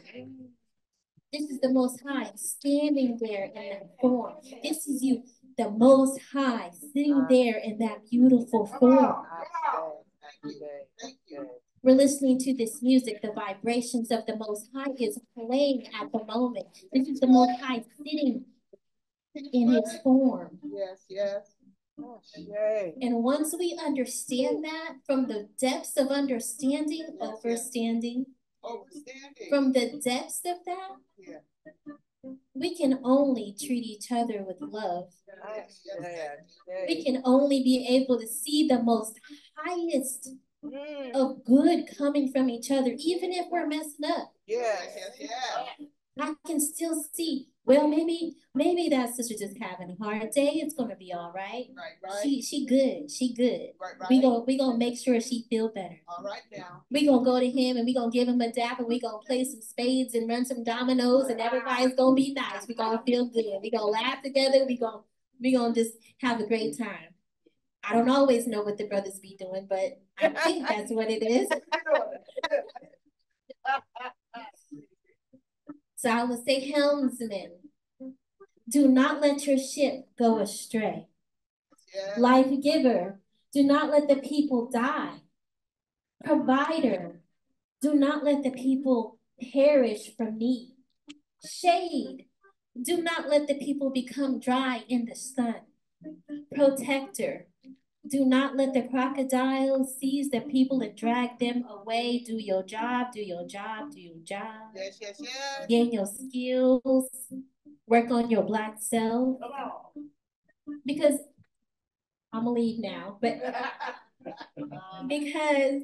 This is the Most High standing there in that form. This is you, the Most High, sitting there in that beautiful form. We're listening to this music. The vibrations of the Most High is playing at the moment. This is the Most High sitting in his form. Yes. Oh, and once we understand that, from the depths of understanding, overstanding, from the depths of that, we can only treat each other with love. We can only be able to see the most highest of good coming from each other, even if we're messing up. I can still see, well, maybe that sister just having a hard day. It's gonna be all right. She good. She good. We gonna make sure she feel better. All right now. We gonna go to him and we gonna give him a dap and we gonna play some spades and run some dominoes and everybody's gonna be nice. We gonna feel good. We gonna laugh together. We gonna just have a great time. I don't always know what the brothers be doing, but I think that's what it is. So I would say, helmsman, do not let your ship go astray. Life giver, do not let the people die. Provider, do not let the people perish from need. Shade, do not let the people become dry in the sun. Protector, do not let the crocodiles seize the people and drag them away. Do your job, do your job, do your job. Yes. Gain your skills. Work on your Black self. Because I'm gonna leave now, but because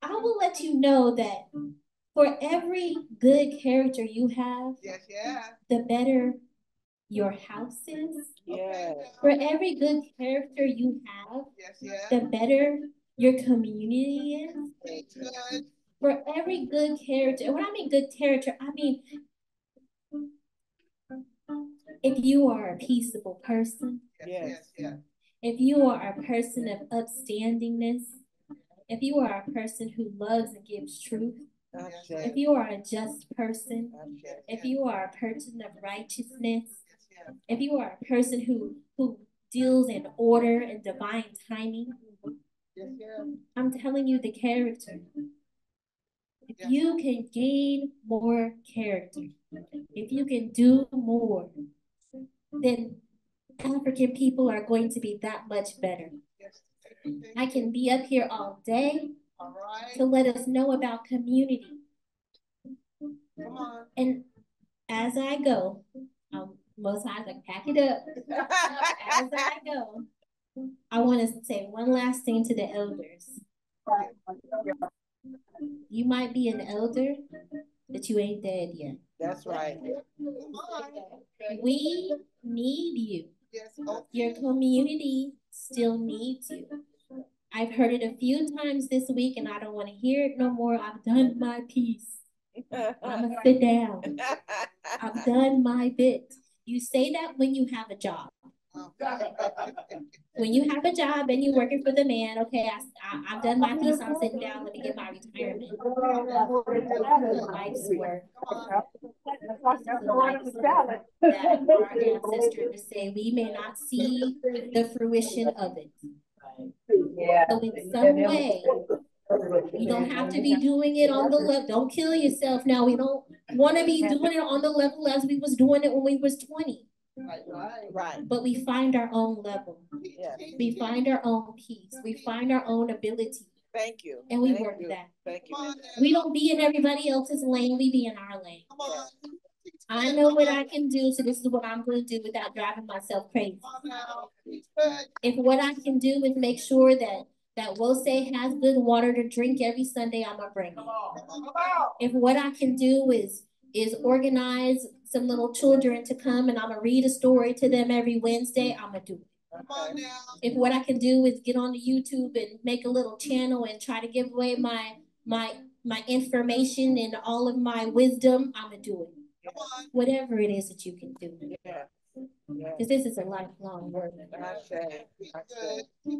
I will let you know that for every good character you have, the better your house is. For every good character you have, the better your community is. For every good character, and when I mean good character, I mean if you are a peaceable person, Yes. if you are a person of upstandingness, if you are a person who loves and gives truth, if you are a just person, if you are a person of righteousness, if you are a person who deals in order and divine timing, I'm telling you the character. If you can gain more character, if you can do more, then African people are going to be that much better. I can be up here all day to let us know about community. Come on. And as I go, most times I pack it up. As I go, I want to say one last thing to the elders. You might be an elder, but you ain't dead yet. That's right. We need you. Your community still needs you. I've heard it a few times this week and I don't want to hear it no more. I've done my piece. I'm gonna sit down. I've done my bit. You say that when you have a job. When you have a job and you're working for the man, okay, I've done my piece, I'm sitting down, let me get my retirement. This is a life's work. This is a life's work that our ancestors say we may not see the fruition of it. So in some way, you don't have to be doing it on the level. Don't kill yourself now. We don't want to be doing it on the level as we was doing it when we was 20. Right. But we find our own level. Yes. We find our own peace. We find our own ability. Thank you. And we Thank work you. that. Thank you. We don't be in everybody else's lane. We be in our lane. I know what I can do, so this is what I'm going to do without driving myself crazy. If what I can do is make sure that Wose has good water to drink every Sunday, I'm gonna bring it. If what I can do is organize some little children to come and I'm gonna read a story to them every Wednesday, I'm gonna do it. If what I can do is get on the YouTube and make a little channel and try to give away my information and all of my wisdom, I'm gonna do it. Whatever it is that you can do. Because this is a lifelong work.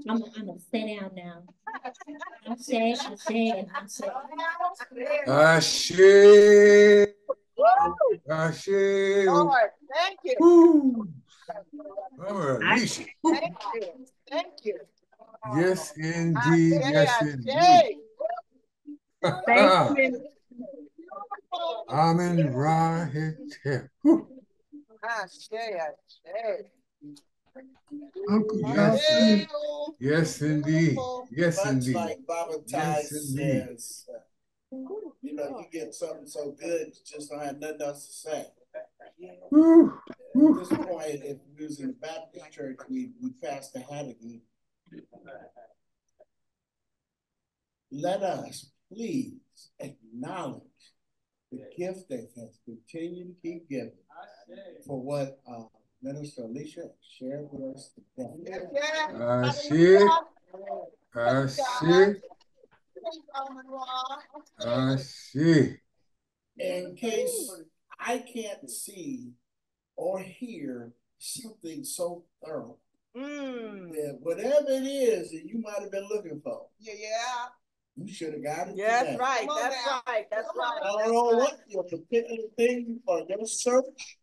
I'm gonna stay down now. I say, and I say. Lord, thank you. Woo. Thank you. Thank you. Yes, indeed. Yes, indeed. Amen. Right here. Uncle Yes, yes, indeed. Yes, Much indeed. like Baba Tai Yes, indeed. says, you get something so good, you just don't have nothing else to say. At this point, if we was in the Baptist church, we passed the hat again. Let us please acknowledge the gift that has continued to keep giving for what Minister Alicia shared with us today. I see. I see. I see. In case I can't see or hear something so thorough, that whatever it is that you might have been looking for, you should have got it Yes, today. right. That's right. That's right. I don't know what your particular thing or your search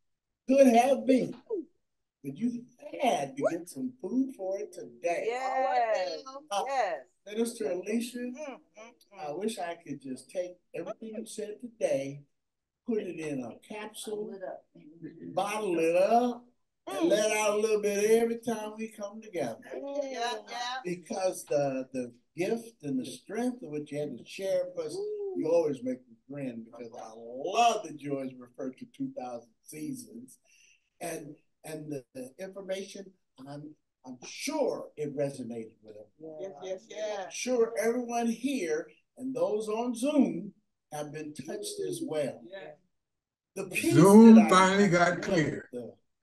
could have been, but you had to get some food for it today. Yes. Yes. Minister Alicia, I wish I could just take everything you said today, put it in a capsule, bottle it up, and let out a little bit every time we come together. Because the gift and the strength of what you had to share, plus you always make me grin because I love that you always refer to 2,000 seasons. And the information, I'm sure it resonated with everyone. Yes. I'm sure everyone here and those on Zoom have been touched as well. The piece Zoom finally got clear.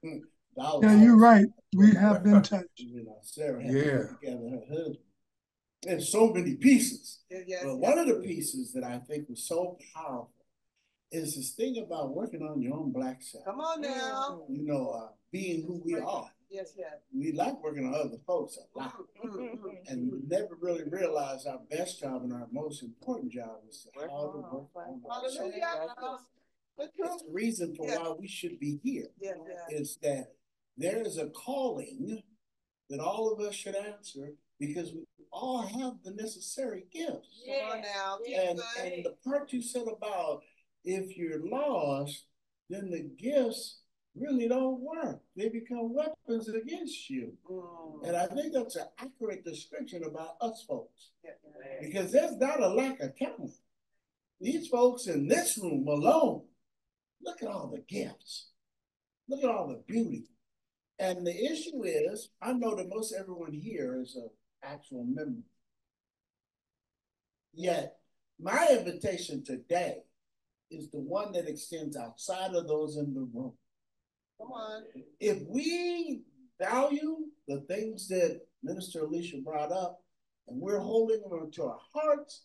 Yeah, you're right. We have been touched. Sarah had to put together her husband. There's so many pieces. But one of the pieces that I think was so powerful is this thing about working on your own black self. Come on now. being who we are. Yes, yes. We like working on other folks a lot. And we never really realize our best job and our most important job is how to work on ourselves. That's the reason for why we should be here. Is that there is a calling that all of us should answer because we all have the necessary gifts. And the part you said about if you're lost, then the gifts really don't work. They become weapons against you. And I think that's an accurate description about us folks. Because there's not a lack of talent. These folks in this room alone, look at all the gifts. Look at all the beauty. And the issue is, I know that most everyone here is an actual member. Yet, my invitation today is the one that extends outside of those in the room. Come on. If we value the things that Minister Alicia brought up, and we're holding them to our hearts,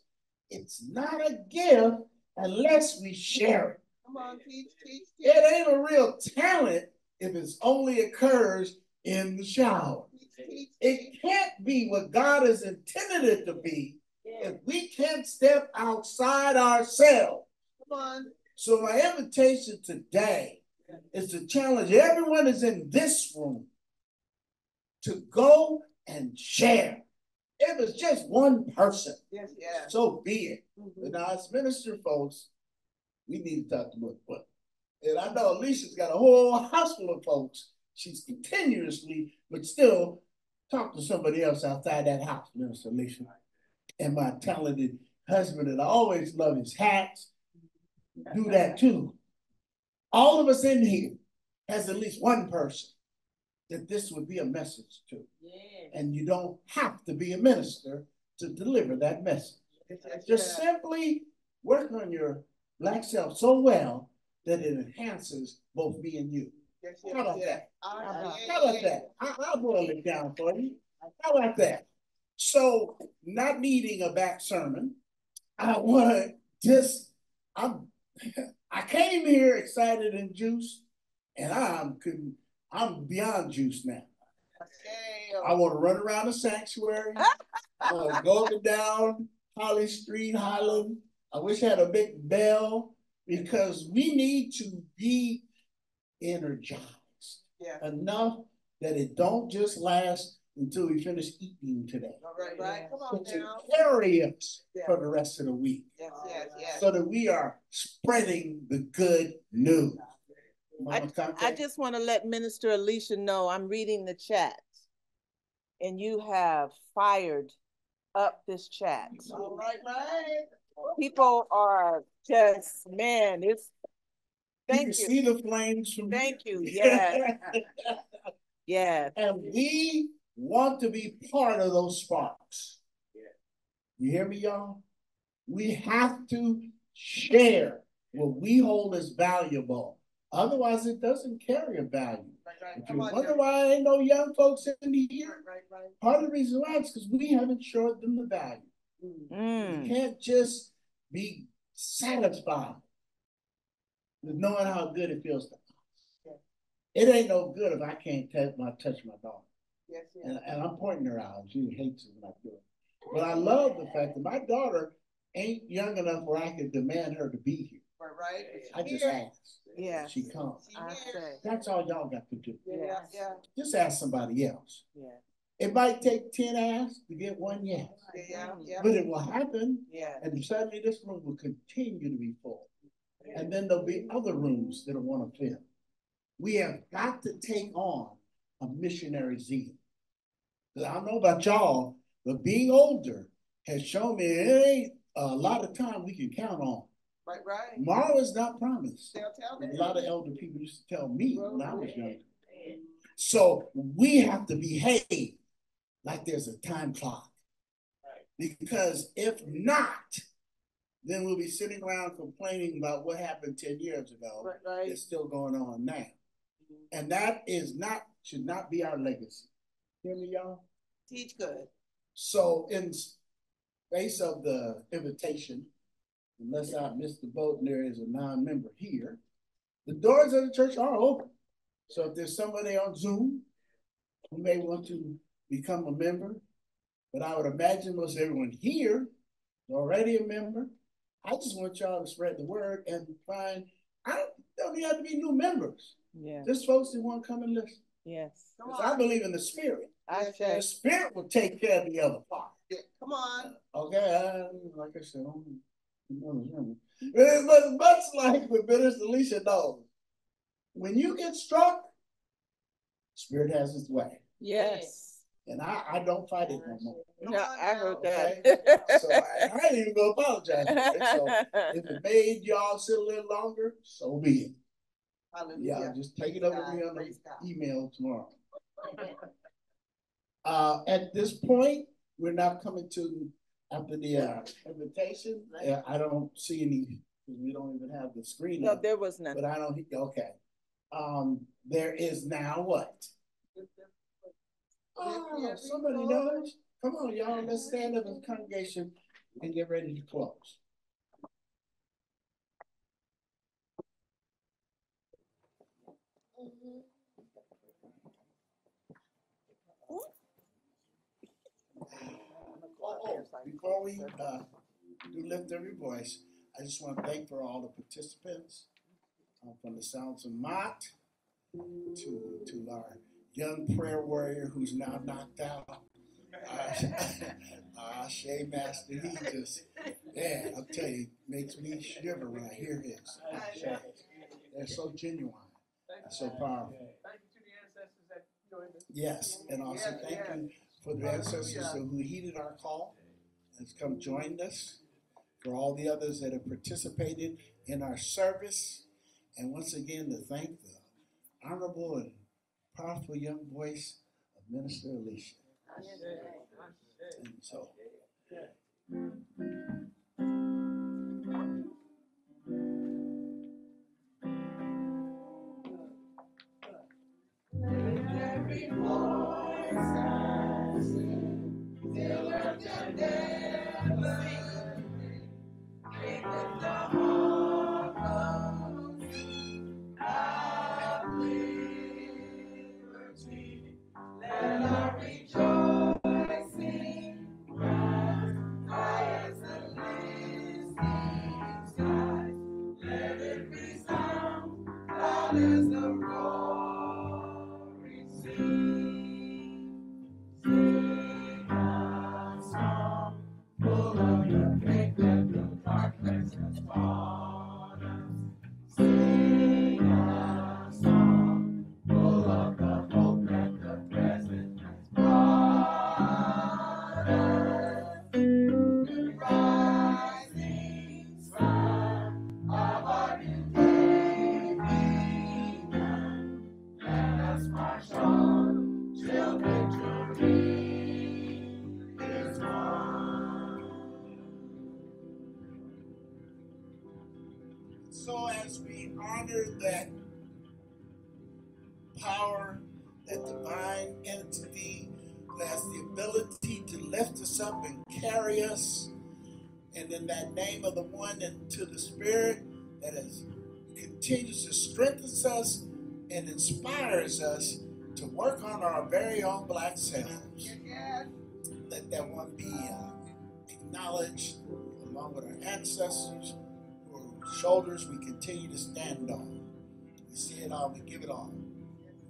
it's not a gift unless we share it. Come on, teach. It ain't a real talent if it only occurs in the shower. It can't be what God has intended it to be if we can't step outside ourselves. Come on. So my invitation today is to challenge everyone that's in this room to go and share. If it's just one person, so be it. But now as minister folks, we need to talk to what. And I know Alicia's got a whole house full of folks. She's continuously, but still talk to somebody else outside that house, Minister Alicia. And my talented husband, and I always love his hats, do that too. All of us in here has at least one person that this would be a message to. And you don't have to be a minister to deliver that message. Just simply work on your Black self so well that it enhances both me and you. How about that? How about that? I'll boil it down for you. How about that? So, not needing a back sermon, I want to just, I came here excited and juiced, and I'm beyond juiced now. I want to run around the sanctuary. I want to go up and down Holly Street, Highland. I wish I had a big bell because we need to be energized enough that it don't just last until we finish eating today. Right. Come on now. Carry us for the rest of the week. So that we are spreading the good news. I just want to let Minister Alicia know I'm reading the chat. And you have fired up this chat. Right. People are just, man, it's, thank you. See the flames from Thank you, yes. Yes. And we want to be part of those sparks. You hear me, y'all? We have to share what we hold as valuable. Otherwise, it doesn't carry a value. If you wonder why ain't no young folks in here, part of the reason why is because we haven't showed them the value. You can't just be satisfied with knowing how good it feels to us. It ain't no good if I can't touch my daughter. And I'm pointing her out. She hates it when I do it. But I love the fact that my daughter ain't young enough where I could demand her to be here. I just ask. Yeah. She comes. That's all y'all got to do. Just ask somebody else. It might take 10 asks to get one yes. But it will happen. And suddenly this room will continue to be full. And then there'll be other rooms that'll want to fill. We have got to take on a missionary zeal. I don't know about y'all, but being older has shown me it ain't a lot of time we can count on. Right. Tomorrow is not promised. A lot of elder people used to tell me when I was younger. So we have to behave like there's a time clock. Because if not, then we'll be sitting around complaining about what happened 10 years ago. It's still going on now. And that should not be our legacy. Hear me, y'all? Teach good. So in face of the invitation, unless I missed the boat and there is a non-member here, the doors of the church are open. So if there's somebody on Zoom who may want to become a member, but I would imagine most everyone here is already a member. I just want y'all to spread the word and find, don't even have to be new members. Yeah. Just folks that want to come and listen. Yes. Because I believe in the spirit. The spirit will take care of the other part. Yeah. Come on. Okay, like I said, but much like the Minister Alicia knows, when you get struck, spirit has its way. Yes. And I don't fight it no more. No, I heard that. Okay? So I ain't even gonna apologize for it. So if it made y'all sit a little longer, so be it. Hallelujah. Yeah, just take it up with me on the email tomorrow. At this point, we're now coming to after the invitation. I don't see any. We don't even have the screen. No, there was none. But I don't. Okay. There is now what? Oh, somebody knows. Come on, y'all. Let's stand up as a congregation and get ready to close. Before we do lift every voice, I just want to thank for all the participants, from the Sounds of Maat to our young prayer warrior who's now knocked out. Shay Master, he just, man, I'll tell you, makes me shiver when I hear his. They're so genuine, so powerful. Thank you to the ancestors that joined us. Yes, and also thank you for the ancestors who heeded our call and has come joined us, for all the others that have participated in our service, and once again to thank the honorable and powerful young voice of Minister Alicia. And so, Every voice I sing, till earth and never with the heart of liberty. Let our rejoicing rise high as the listening skies. Let it resound loud as the roaring sea. Sing a song full of the faith that the darkness has taught us. Sing a song full of the hope that the present has brought us. The rising sun of our new day begun. Let us march on till victory is won. so as we honor that power, that divine entity that has the ability to lift us up and carry us, and in that name of the one and to the spirit that continues to strengthen us and inspires us to work on our very own black selves. Let that one be acknowledged along with our ancestors whose shoulders we continue to stand on. We see it all, we give it all.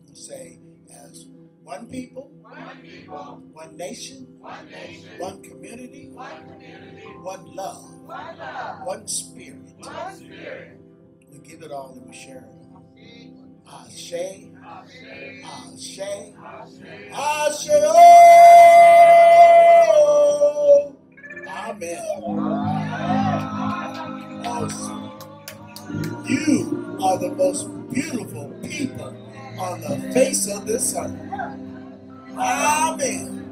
We say, as one people, one nation, one community, one love, one spirit. We give it all and we share it all. Ashe, Ashe, Ashe, oh, Amen. You are the most beautiful people on the face of this earth. Amen.